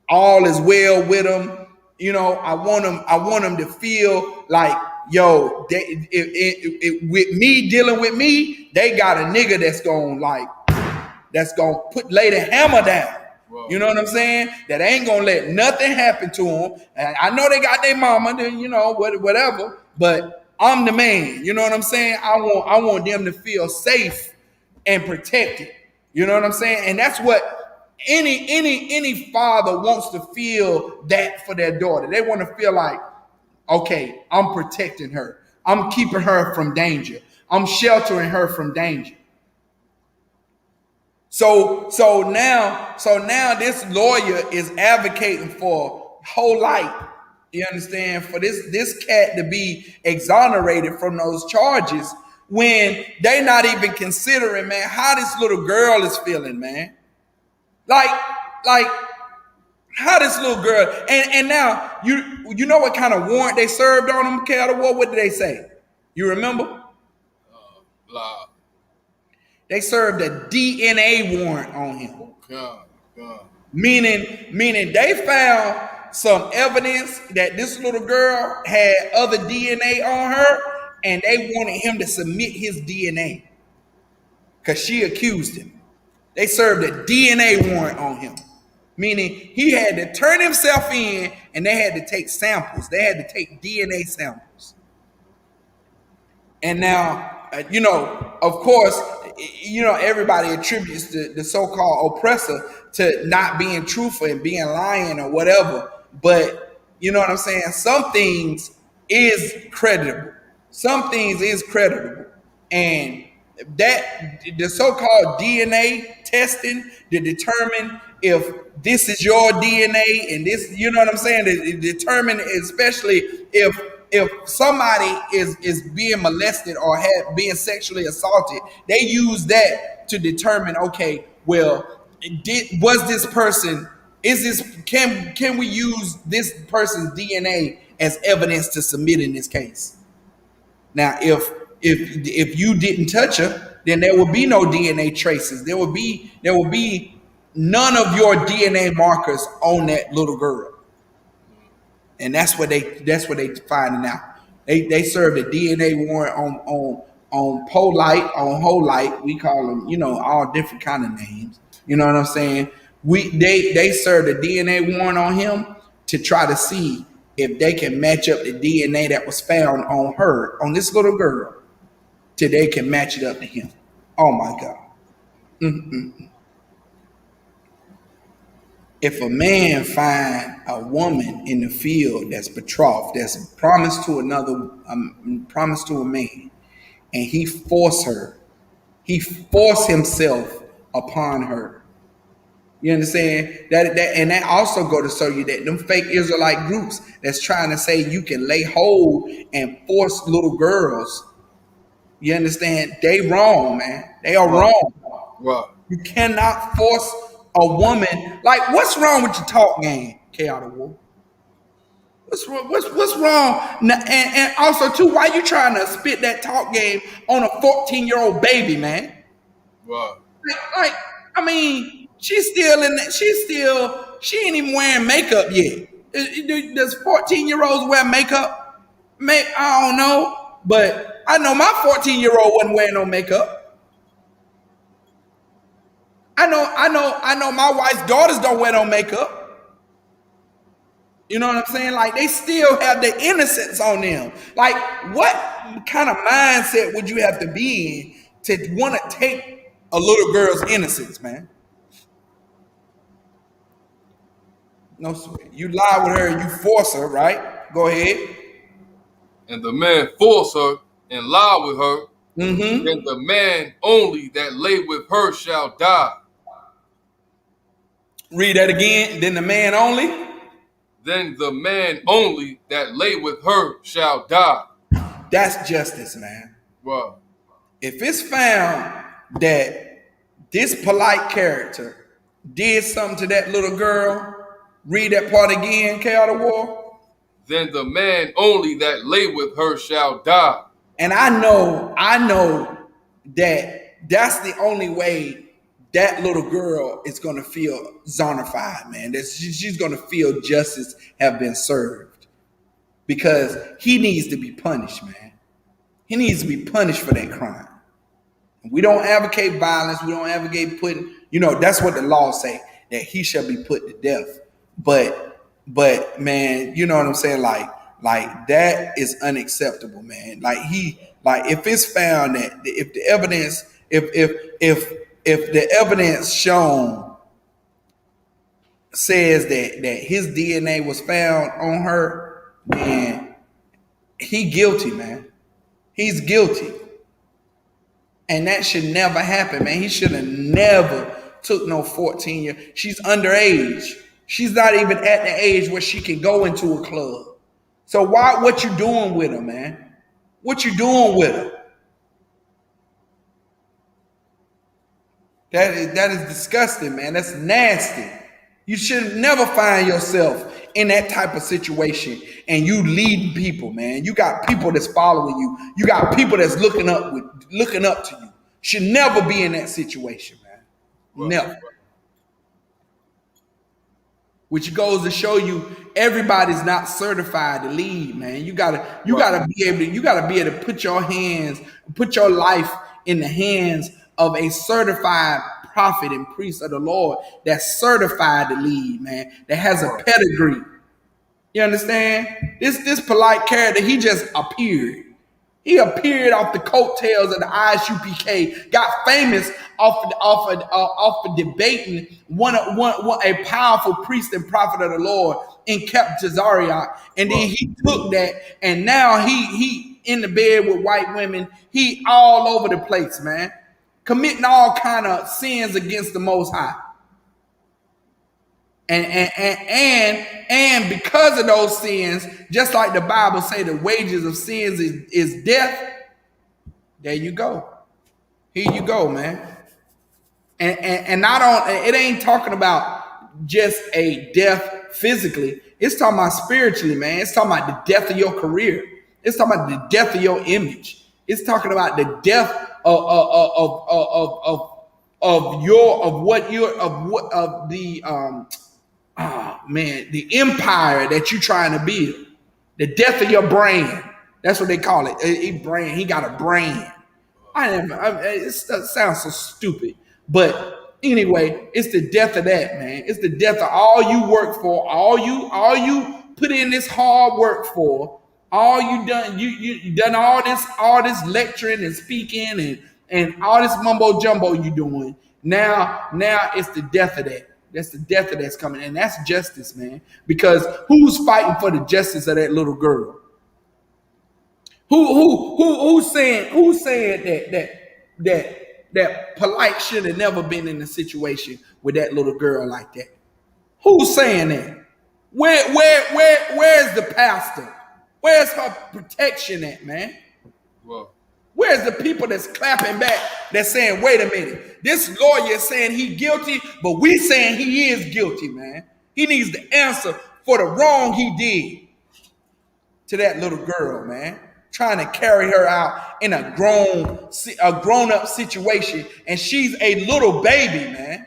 all is well with them. I want them to feel like, yo, with me dealing with me, they got a nigga that's gonna lay the hammer down. Whoa. You know what I'm saying? That ain't gonna let nothing happen to them. And I know they got their mama, whatever. But I'm the man. You know what I'm saying? I want them to feel safe and protected. You know what I'm saying? And that's what any father wants to feel that for their daughter. They want to feel like, okay, I'm protecting her. I'm keeping her from danger. I'm sheltering her from danger. So now this lawyer is advocating for whole life. You understand? For this cat to be exonerated from those charges when they not even considering, man, how this little girl is feeling, man. Like how this little girl, and now you know what kind of warrant they served on him, N.W.O? What did they say? You remember? Blah. They served a DNA warrant on him. God. Meaning they found some evidence that this little girl had other DNA on her, and they wanted him to submit his DNA because she accused him. They served a DNA warrant on him, meaning he had to turn himself in, and they had to take samples. They had to take DNA samples. And now, of course, everybody attributes the so-called oppressor to not being truthful and being lying or whatever. But you know what I'm saying? Some things is creditable. And that the so-called DNA testing to determine if this is your DNA and this, you know what I'm saying? To determine, especially if somebody is being molested or being sexually assaulted, they use that to determine, okay, well, was this person, can we use this person's DNA as evidence to submit in this case? Now, if you didn't touch her, then there will be no DNA traces. There will be none of your DNA markers on that little girl. And that's what they finding out. They served a DNA warrant on Polite, on Holite. We call them, all different kind of names. You know what I'm saying? They served a DNA warrant on him to try to see if they can match up the DNA that was found on her, on this little girl, till they can match it up to him. Oh my God. Mm-mm. If a man find a woman in the field that's betrothed, that's promised to promised to a man, and he force himself upon her. You understand? That also go to show you that them fake Israelite groups that's trying to say you can lay hold and force little girls. You understand? They wrong, man. They are wrong. Right. You cannot force a woman. Like, what's wrong with your talk game, N.W.O? What's wrong? And also, too, why you trying to spit that talk game on a 14-year-old baby, man? Right. Like, I mean, she ain't even wearing makeup yet. Does 14-year-olds wear makeup? I don't know, but I know my 14-year-old wasn't wearing no makeup. I know my wife's daughters don't wear no makeup. You know what I'm saying? Like, they still have the innocence on them. Like, what kind of mindset would you have to be in to want to take a little girl's innocence, man? No sweat. You lie with her, you force her, right? Go ahead. and the man force her and lie with her, Mm-hmm. then the man only that lay with her shall die. Read that again. Then the man only. Then the man only that lay with her shall die. That's justice, man. Wow. If it's found that this polite character did something to that little girl, read that part again, N.W.O. Then the man only that lay with her shall die. And I know that that's the only way that little girl is going to feel zonified, man. That she's going to feel justice have been served, because he needs to be punished, man. He needs to be punished for that crime. We don't advocate violence. We don't advocate putting, that's what the law say, that he shall be put to death. But man, you know what I'm saying? Like that is unacceptable, man. If it's found that if the evidence, if the evidence shown says that his DNA was found on her, then he guilty, man. He's guilty. And that should never happen, man. He should have never took no 14-year. She's underage. She's not even at the age where she can go into a club. So what you doing with her, man? What you doing with her? That is disgusting, man. That's nasty. You should never find yourself in that type of situation and you leading people, man. You got people that's following you. You got people that's looking up to you. Should never be in that situation, man. Right. Never. Which goes to show you everybody's not certified to lead, man. You gotta be able to put your life in the hands of a certified prophet and priest of the Lord that's certified to lead, man, that has a pedigree. You understand? This polite character, he just appeared. He appeared off the coattails of the Isupk, got famous off of debating a powerful priest and prophet of the Lord in Cap Jazariah. And then he took that, and now he in the bed with white women. He all over the place, man, committing all kind of sins against the Most High. And because of those sins, just like the Bible say, the wages of sins is death. There you go. Here you go, man. And it ain't talking about just a death physically. It's talking about spiritually, man. It's talking about the death of your career. It's talking about the death of your image. It's talking about the death the empire that you're trying to build. The death of your brand. That's what they call it. He got a brand. It sounds so stupid. But anyway, it's the death of that, man. It's the death of all you work for, all you put in this hard work for, all you done, you done all this lecturing and speaking and all this mumbo jumbo you doing. Now it's the death of that. That's the death of that's coming, and that's justice, man. Because who's fighting for the justice of that little girl? Who's saying that polite should have never been in a situation with that little girl like that? Who's saying that? Where's the pastor? Where's her protection at, man? Well, where's the people that's clapping back, that's saying, wait a minute, this lawyer is saying he guilty, but we saying he is guilty, man. He needs to answer for the wrong he did to that little girl, man. Trying to carry her out in a grown-up situation, and she's a little baby, man.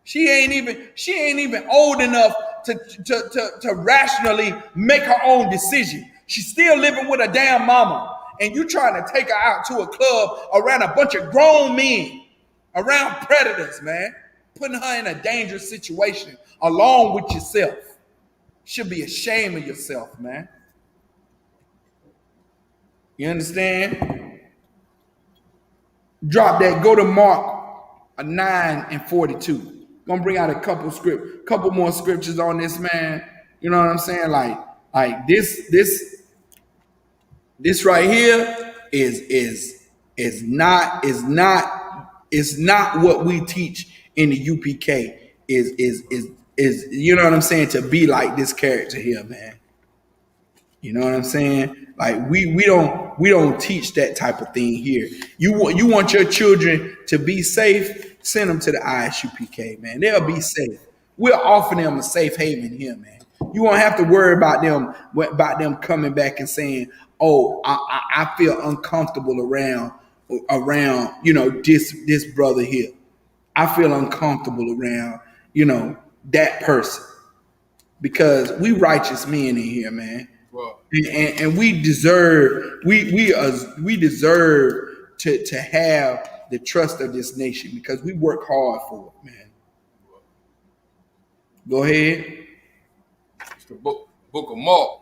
She ain't even old enough to rationally make her own decision. She's still living with her damn mama. And you trying to take her out to a club around a bunch of grown men, around predators, man, putting her in a dangerous situation along with yourself. Should be ashamed of yourself, man. You understand? Drop that. Go to Mark 9:42. Gonna bring out a couple more scriptures on this, man. You know what I'm saying? Like this This right here is not what we teach in the UPK. Is you know what I'm saying, to be like this character here, man. You know what I'm saying? Like we don't teach that type of thing here. You want your children to be safe, send them to the ISUPK, man. They'll be safe. We're offering them a safe haven here, man. You won't have to worry about them coming back and saying, "Oh, I feel uncomfortable around this brother here. I feel uncomfortable around that person," because we righteous men in here, man. Right. And we deserve we deserve to have the trust of this nation because we work hard for it, man. Go ahead. It's the book of Mark,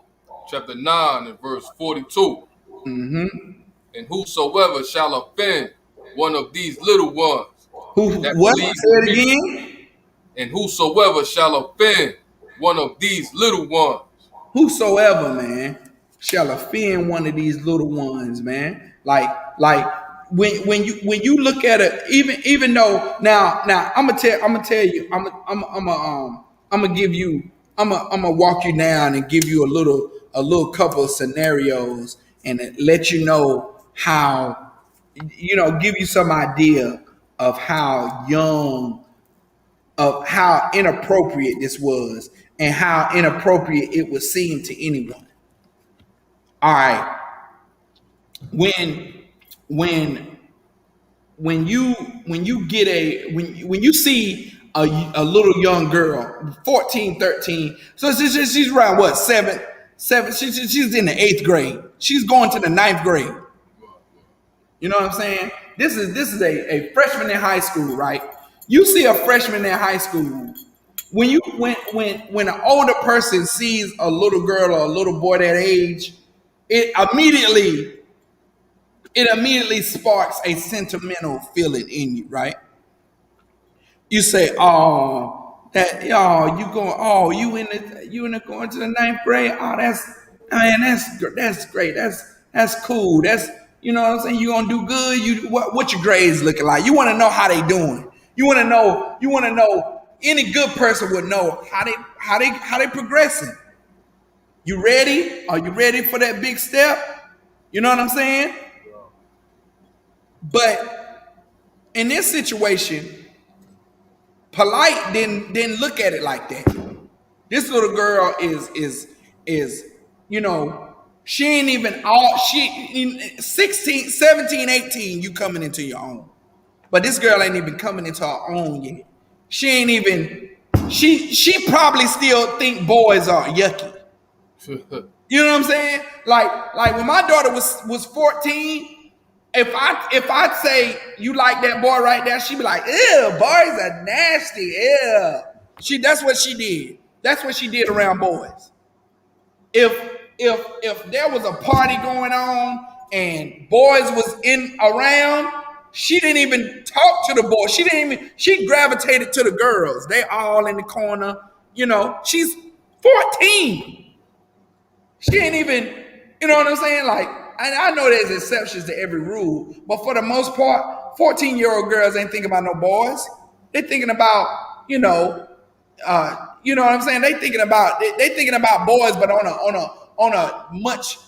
chapter 9 and verse 42. Mm-hmm. And whosoever shall offend one of these little ones that What? believe Say it me, again. and whosoever shall offend one of these little ones. Whosoever, man, shall offend one of these little ones, man. Like when you look at it, even though now I'm gonna tell you, I'm gonna give you, I'm gonna walk you down and give you a little couple of scenarios and let you know how, give you some idea of how inappropriate this was and how inappropriate it would seem to anyone. All right. When you get when you see a little young girl, 14, 13, so she's around what, seven, she's in the 8th grade. She's going to the 9th grade. You know what I'm saying? This is a freshman in high school, right? You see a freshman in high school. When an older person sees a little girl or a little boy that age, it immediately sparks a sentimental feeling in you, right? You say, "Oh, you in the going to the 9th grade? Oh, that's great. That's cool. That's, you know what I'm saying. You gonna do good. What your grades looking like? You want to know how they doing. You want to know. Any good person would know how they progressing. You ready? Are you ready for that big step? You know what I'm saying? But in this situation, Polite didn't look at it like that. This little girl is she ain't even all, she 16, 17, 18, you coming into your own. But this girl ain't even coming into her own yet. She ain't even, she probably still think boys are yucky. You know what I'm saying? Like when my daughter was 14, if I say you like that boy right there, she'd be like, "Ew, boys are nasty, ew." That's what she did. That's what she did around boys. If there was a party going on and boys was around, she didn't even talk to the boys. She gravitated to the girls. They all in the corner. She's 14. She ain't even, you know what I'm saying? Like, I know there's exceptions to every rule, but for the most part, 14-year-old girls ain't thinking about no boys. They thinking about, you know what I'm saying? They thinking about boys, but on a much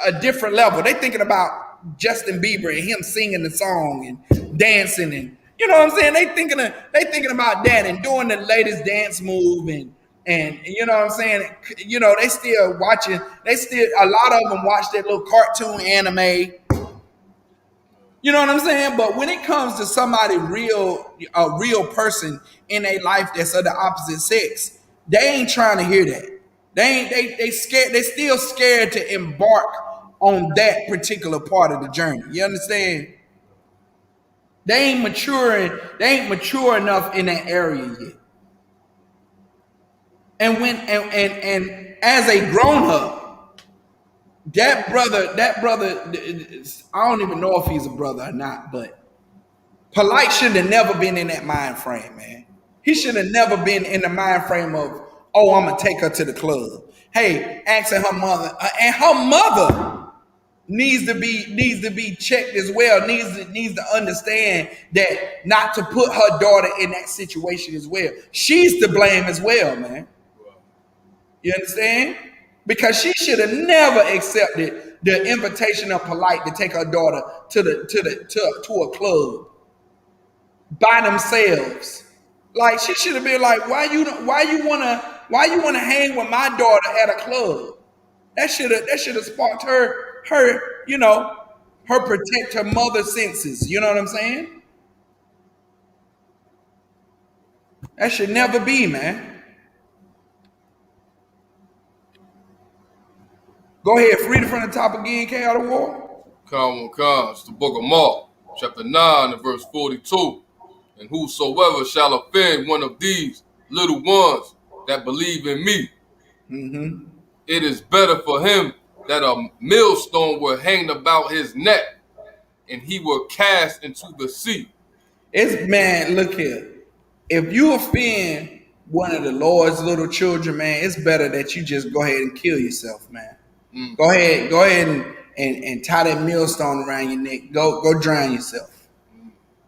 a different level. They thinking about Justin Bieber and him singing the song and dancing, and you know what I'm saying? They thinking about that and doing the latest dance move, and you know what I'm saying? They still watching. A lot of them watch that little cartoon anime. You know what I'm saying? But when it comes to somebody a real person in a life that's of the opposite sex, they ain't trying to hear that. They scared. They still scared to embark on that particular part of the journey. You understand? They ain't maturing. They ain't mature enough in that area yet. And when and as a grown up, that brother, I don't even know if he's a brother or not, but Polite should have never been in that mind frame, man. He should have never been in the mind frame of, "Oh, I'm gonna take her to the club." Hey, asking her mother, and her mother needs to be checked as well. Needs to understand that not to put her daughter in that situation as well. She's to blame as well, man. You understand? Because she should have never accepted the invitation of Polite to take her daughter to a club by themselves. Like she should have been like, why you wanna hang with my daughter at a club? That should have sparked her her protect her mother senses. You know what I'm saying? That should never be, man. Go ahead, read it from the top again, N.W.O. It's the book of Mark, chapter 9 and verse 42. And whosoever shall offend one of these little ones that believe in me, it is better for him that a millstone were hanged about his neck and he were cast into the sea. Man, look here. If you offend one of the Lord's little children, man, it's better that you just go ahead and kill yourself, man. Go ahead and tie that millstone around your neck. Go drown yourself.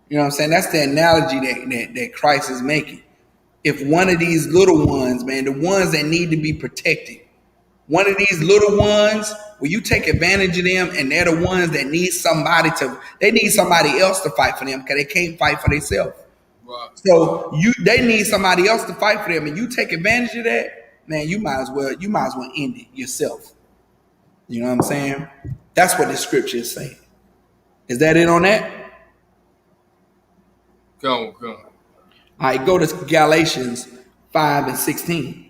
You know what I'm saying? That's the analogy that Christ is making. If one of these little ones, man, the ones that need to be protected, one of these little ones, where you take advantage of them, and they're the ones that need somebody else to fight for them because they can't fight for themselves. Right. So they need somebody else to fight for them, and you take advantage of that, man. You might as well end it yourself. You know what I'm saying? That's what the scripture is saying. Is that it on that? Come. All right, go to Galatians 5 and 16.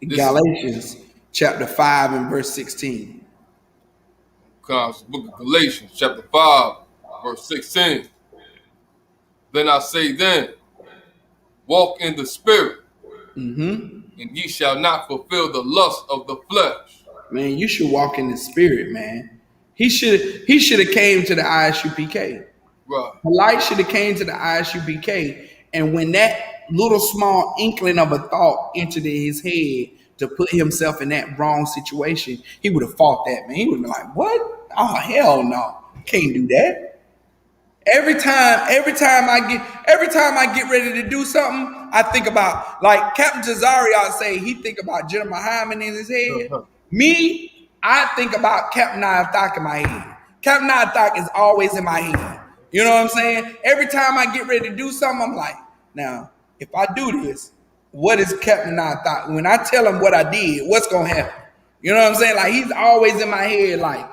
Galatians chapter 5 and verse 16. It's the book of Galatians, chapter 5, verse 16. Then I say walk in the spirit, and ye shall not fulfill the lust of the flesh. Man, you should walk in the spirit, man. He should have came to the Isupk. Right. Polite should have came to the Isupk, and when that little small inkling of a thought entered in his head to put himself in that wrong situation, he would have fought that, man. He would have been like, what? Oh, hell no. Can't do that. Every time I get ready to do something, I think about, like Captain Tazariot say, he think about General Muhammad in his head. Me, I think about Captain Isupk in my head. Captain Isupk is always in my head. You know what I'm saying? Every time I get ready to do something, I'm like, now, if I do this, what is Captain Isupk? When I tell him what I did, what's going to happen? You know what I'm saying? Like, he's always in my head like,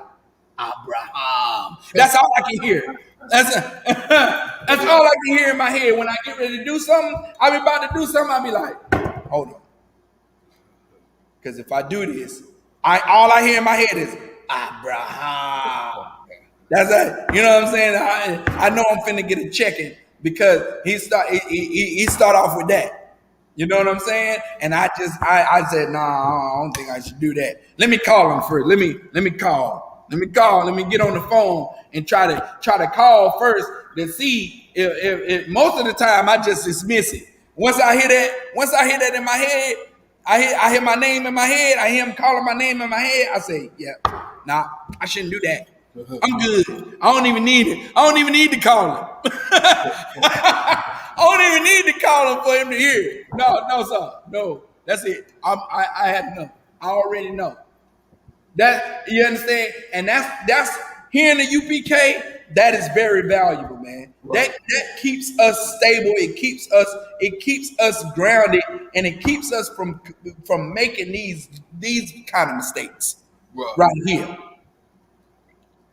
Abraham. That's all I can hear. That's all I can hear in my head. When I get ready to do something, I be about to do something, I'll be like, hold on. Because if I do this, all I hear in my head is, Abraham. That's it. You know what I'm saying? I know I'm finna get a checking because he start off with that. You know what I'm saying? And I said, nah, I don't think I should do that. Let me call him first. Let me call. Let me get on the phone and try to call first to see if most of the time I just dismiss it. Once I hear that in my head, I hear my name in my head. I hear him calling my name in my head. I say, yeah, nah, I shouldn't do that. I'm good. I don't even need it. I don't even need to call him. I don't even need to call him for him to hear it. No, sir. No, that's it. I had enough. I already know. That, you understand? And that's here in the UPK, that is very valuable, man. Right. That keeps us stable. It keeps us grounded, and it keeps us from making these kind of mistakes. Right here.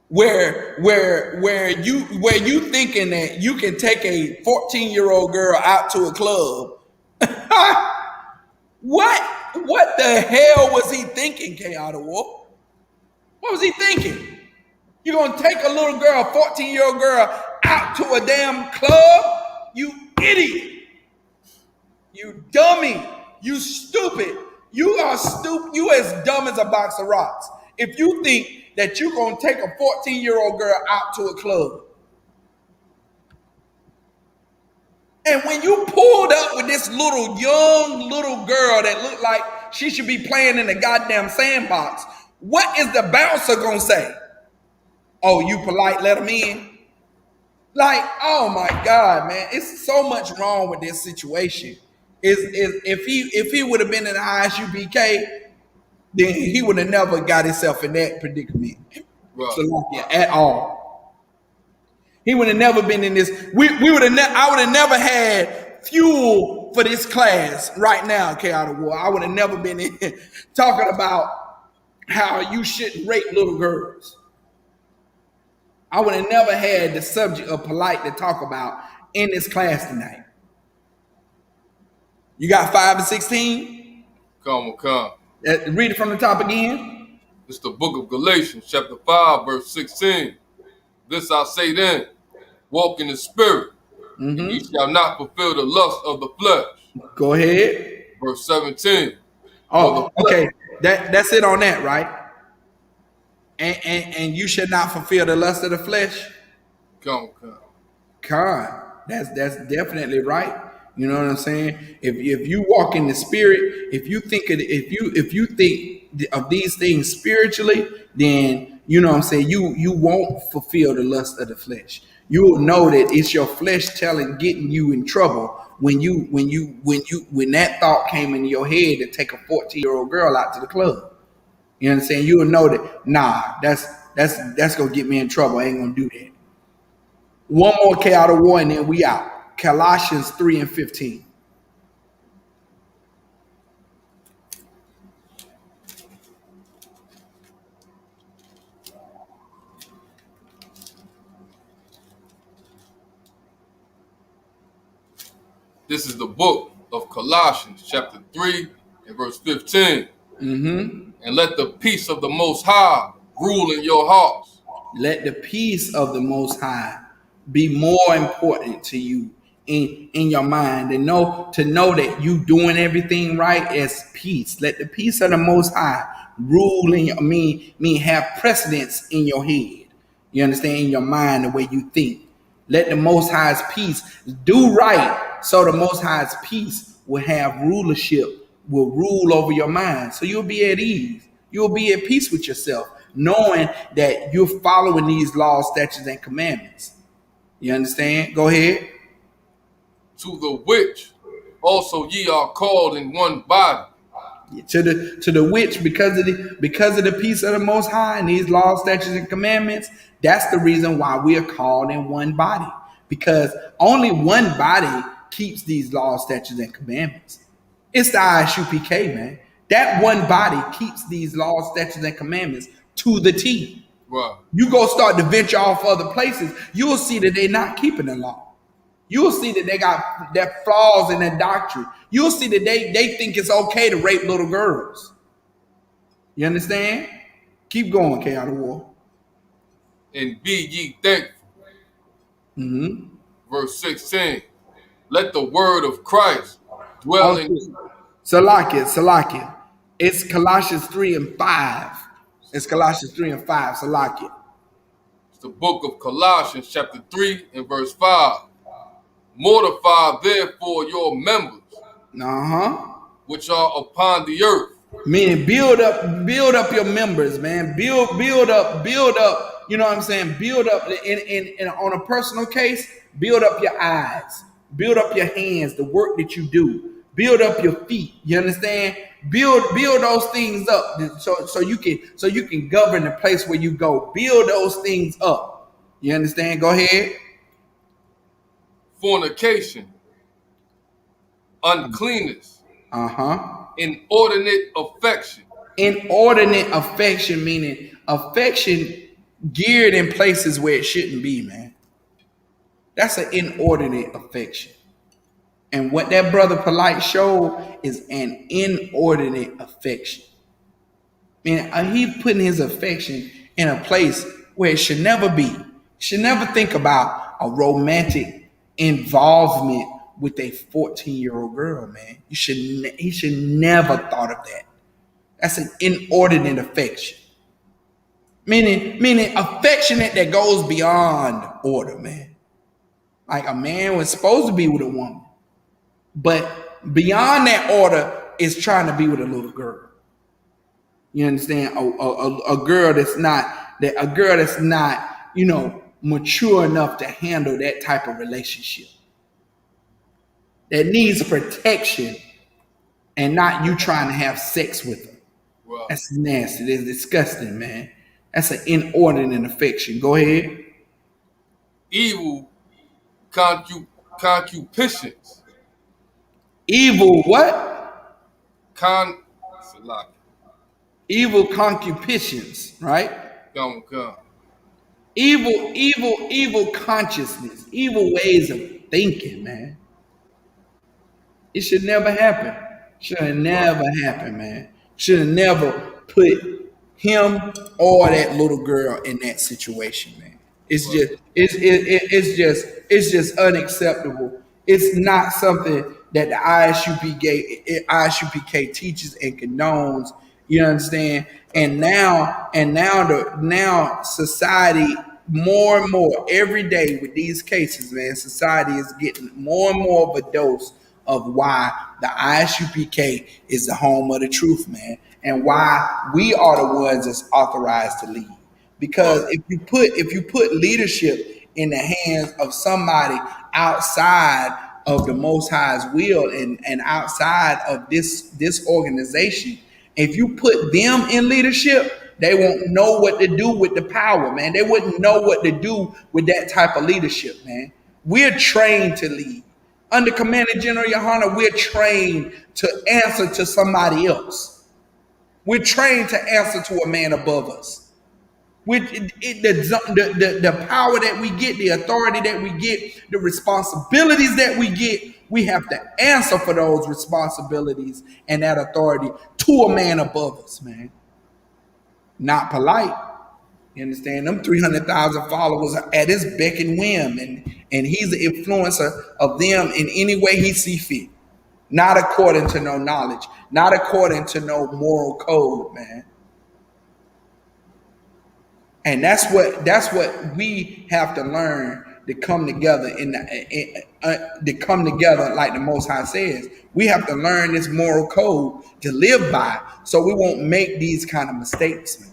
Where you thinking that you can take a 14-year-old girl out to a club. What the hell was he thinking, N.W.O? What was he thinking? You gonna take a little girl, 14-year-old girl, out to a damn club? You idiot. You dummy. You stupid. You are stupid. You as dumb as a box of rocks. If you think that you're gonna take a 14-year-old girl out to a club. And when you pulled up with this young little girl that looked like she should be playing in the goddamn sandbox, what is the bouncer gonna say? Oh, you polite, let him in? Like, oh my God, man, it's so much wrong with this situation. Is if he would have been in the Isupk, then he would have never got himself in that predicament. Right. So at all. He would have never been in this. I would have never had fuel for this class right now, N.W.O. I would have never been in talking about how you shouldn't rape little girls. I would have never had the subject of polite to talk about in this class tonight. You got 5 and 16? Come. Read it from the top again. It's the book of Galatians, chapter 5, verse 16. This I say then, walk in the spirit, and ye shall not fulfill the lust of the flesh. Go ahead. Verse 17. Oh, okay. That's it on that, right? And you should not fulfill the lust of the flesh. Come. That's definitely right. You know what I'm saying? If you walk in the spirit, if you think of these things spiritually, then you know what I'm saying, you won't fulfill the lust of the flesh. You will know that it's your flesh getting you in trouble when that thought came into your head to take a 14-year-old girl out to the club. You know what I'm saying? You will know that, nah, that's gonna get me in trouble. I ain't gonna do that. One more N.W.O. and then we out. Colossians 3 and 15. This is the book of Colossians, chapter 3 and verse 15. And let the peace of the Most High rule in your hearts. Let the peace of the Most High be more important to you in your mind, and to know that you doing everything right as peace. Let the peace of the Most High rule in your mean have precedence in your head. You understand? In your mind, the way you think. Let the Most High's peace do right, so the Most High's peace will have rulership, will rule over your mind. So you'll be at ease. You'll be at peace with yourself, knowing that you're following these laws, statutes, and commandments. You understand? Go ahead. To the which also ye are called in one body. To the which, because of the peace of the Most High and these laws, statutes, and commandments, that's the reason why we are called in one body. Because only one body keeps these laws, statutes, and commandments. It's the Isupk, man. That one body keeps these laws, statutes, and commandments to the T. Right. You go start to venture off other places, you'll see that they're not keeping the law. You'll see that they got their flaws in their doctrine. You'll see that they think it's okay to rape little girls. You understand? Keep going, N.W.O. And be ye thankful. Verse 16. Let the word of Christ dwell in you. Salakia. It's Colossians 3 and 5. It's Colossians 3 and 5. Salakia. It's the book of Colossians, chapter 3 and verse 5. Mortify therefore your members, which are upon the earth. Meaning build up your members, man. Build up. You know what I'm saying? Build up in on a personal case. Build up your eyes. Build up your hands. The work that you do. Build up your feet. You understand? Build those things up so you can govern the place where you go. Build those things up. You understand? Go ahead. Fornication, uncleanness, inordinate affection. Inordinate affection, meaning affection geared in places where it shouldn't be, man. That's an inordinate affection. And what that brother Polite showed is an inordinate affection. Man, he's putting his affection in a place where it should never be. Should never think about a romantic involvement with a 14-year-old girl, man. He should never thought of that. That's an inordinate affection. Meaning affectionate that goes beyond order, man. Like a man was supposed to be with a woman, but beyond that order is trying to be with a little girl. You understand? A girl that's not, mature enough to handle that type of relationship. That needs protection and not you trying to have sex with her. Wow. That's nasty. That's disgusting, man. That's an inordinate affection. Go ahead. Evil concupiscence. Evil what? Select. Evil concupiscence, right? Come. Evil consciousness, evil ways of thinking, man. It should never happen. Should have never happened, man. Should have never put him or that little girl in that situation, man. It's just unacceptable. It's not something that the ISUPK teaches and condones. You understand? And now society more and more every day with these cases, man. Society is getting more and more of a dose of why the ISUPK is the home of the truth, man, and why we are the ones that's authorized to lead. Because if you put leadership in the hands of somebody outside of the Most High's will and outside of this organization, if you put them in leadership, they won't know what to do with the power, man. They wouldn't know what to do with that type of leadership, man. We're trained to lead. Under Commander General Yohana, we're trained to answer to somebody else. We're trained to answer to a man above us. The power that we get, the authority that we get, the responsibilities that we get, we have to answer for those responsibilities and that authority to a man above us, man. Not polite. You understand? Them 300,000 followers are at his beck and whim, and he's the influencer of them in any way he see fit. Not according to no knowledge, not according to no moral code, man. And that's what we have to learn to come together to come together like the Most High says. We have to learn this moral code to live by, so we won't make these kind of mistakes, man.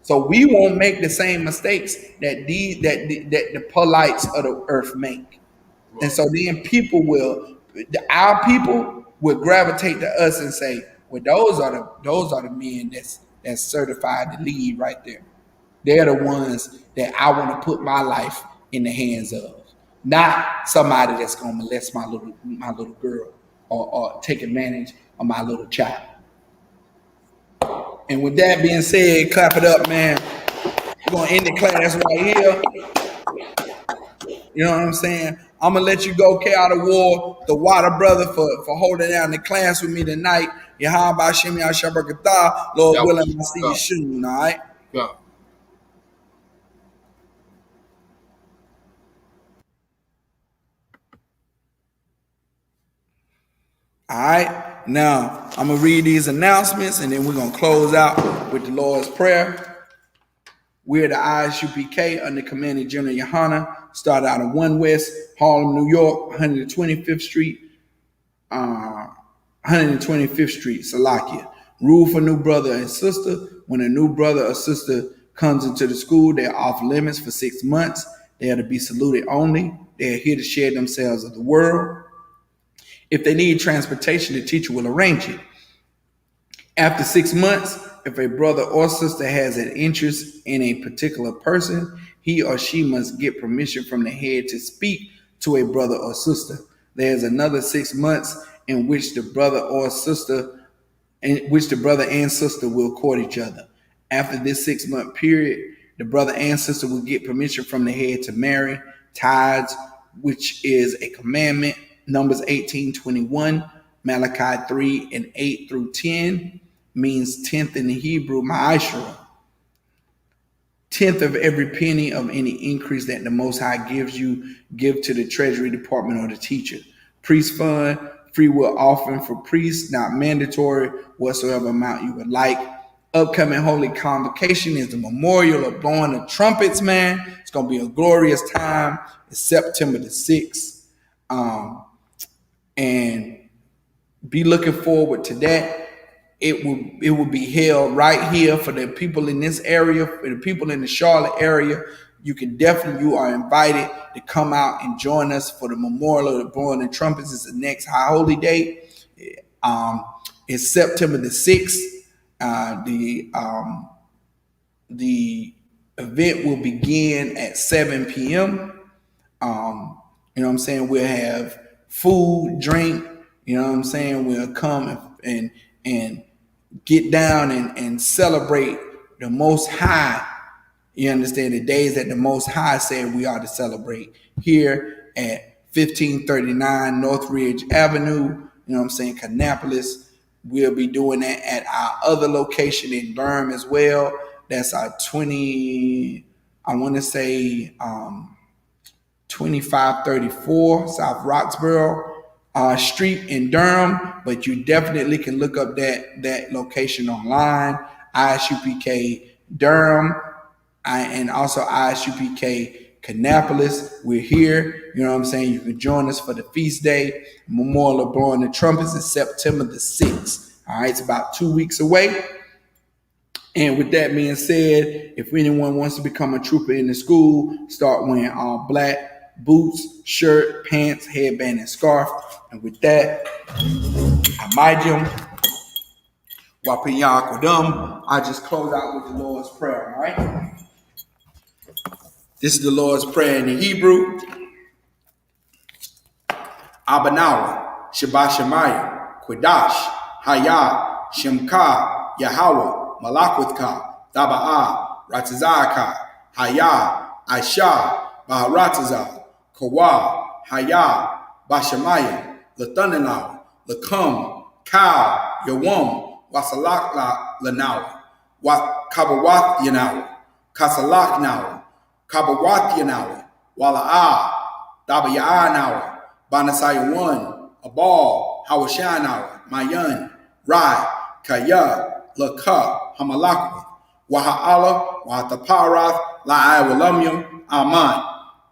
So we won't make the same mistakes that the polites of the earth make. And so then our people will gravitate to us and say, well, those are the men that's certified to lead right there. They're the ones that I want to put my life in the hands of, not somebody that's gonna molest my little girl or take advantage of my little child. And with that being said, clap it up, man. We're gonna end the class right here. You know what I'm saying? I'm gonna let you go, N.W.O, the water brother, for holding down the class with me tonight. Yahaba Shemi Ashabakata, Lord willing, I'll see you soon, all right? Yeah. All right, now I'm gonna read these announcements and then we're gonna close out with the Lord's Prayer. We're the ISUPK under Commander General Yohana. Started out of 1 West, Harlem, New York, 125th Street, Salakia. Rule for new brother and sister. When a new brother or sister comes into the school, they're off limits for 6 months. They are to be saluted only. They're here to share themselves of the world. If they need transportation, the teacher will arrange it. After 6 months, if a brother or sister has an interest in a particular person, he or she must get permission from the head to speak to a brother or sister. There's another 6 months in which the brother and sister will court each other. After this 6 month period, the brother and sister will get permission from the head to marry. Tithes, which is a commandment, Numbers 18:21, Malachi 3:8-10, means 10th in the Hebrew, ma'ashra. 10th of every penny of any increase that the Most High gives you, give to the Treasury Department or the teacher. Priest fund, free will offering for priests, not mandatory, whatsoever amount you would like. Upcoming holy convocation is the memorial of blowing the trumpets, man. It's going to be a glorious time. It's September the 6th. And be looking forward to that. It will be held right here for the people in this area, for the people in the Charlotte area. You are invited to come out and join us for the memorial of the blowing the trumpets. It's the next high holy day. It's September the 6th. The event will begin at 7 p.m. You know what I'm saying? We'll have food, drink. You know what I'm saying? We'll come and get down and celebrate the Most High. You understand, the days that the Most High said we are to celebrate here at 1539 Northridge Avenue. You know what I'm saying? Kannapolis. We'll be doing that at our other location in Durham as well. That's our 2534 South Roxborough Street in Durham. But you definitely can look up that location online. Isupk Durham and also Isupk Kannapolis. We're here. You know what I'm saying? You can join us for the feast day. Memorial of blowing the trumpets is September the 6th. All right, it's about 2 weeks away. And with that being said, if anyone wants to become a trooper in the school, start wearing all black boots, shirt, pants, headband, and scarf. And with that, I just close out with the Lord's Prayer, all right? This is the Lord's Prayer in the Hebrew. Abanawa, Shabbat Shemaya, Quadash, Hayah, Shemka, Yahweh, Malakwithka, Daba'ah, Ratazaka, Hayah, Aisha, Baharatazah, Kawa, Hayah, Bashamaya, Lathanalau, Lakam, Kal, Yawam, Wasalak Lanawa, Kabawath Yanawa, Kasalak Nawa, Kabawath Yanawa, Wala'ah, Dabaya'a Nawa, Banasaya 1, Abal, Hawashanawa, Mayan, Rai, Kaya, Laka, Hamalakwa, Waha'ala, Wahataparath, La'awalamyam, Aman.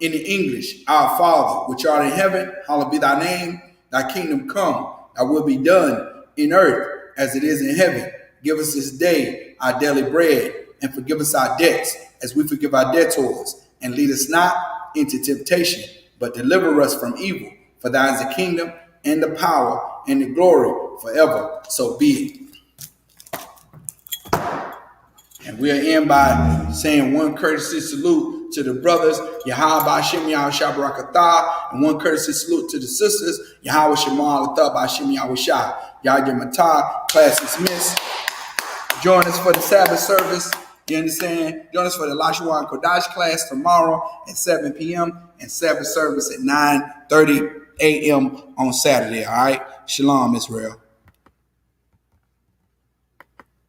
In the English, our Father, which art in heaven, hallowed be thy name, thy kingdom come, thy will be done in earth as it is in heaven. Give us this day our daily bread, and forgive us our debts as we forgive our debtors. And lead us not into temptation, but deliver us from evil. For thine is the kingdom, and the power, and the glory forever. So be it. And we'll end by saying one courtesy salute to the brothers, Yahweh Ba'Shem Yahweh Shabarakatah, and one courtesy salute to the sisters, Yahweh Shemal Atah Ba'Shem Yahweh Shah, Yahweh Matah, class dismissed. Join us for the Sabbath service. You understand? Join us for the Lashua and Kodash class tomorrow at 7 p.m. and Sabbath service at 9:30 a.m. on Saturday. All right? Shalom, Israel.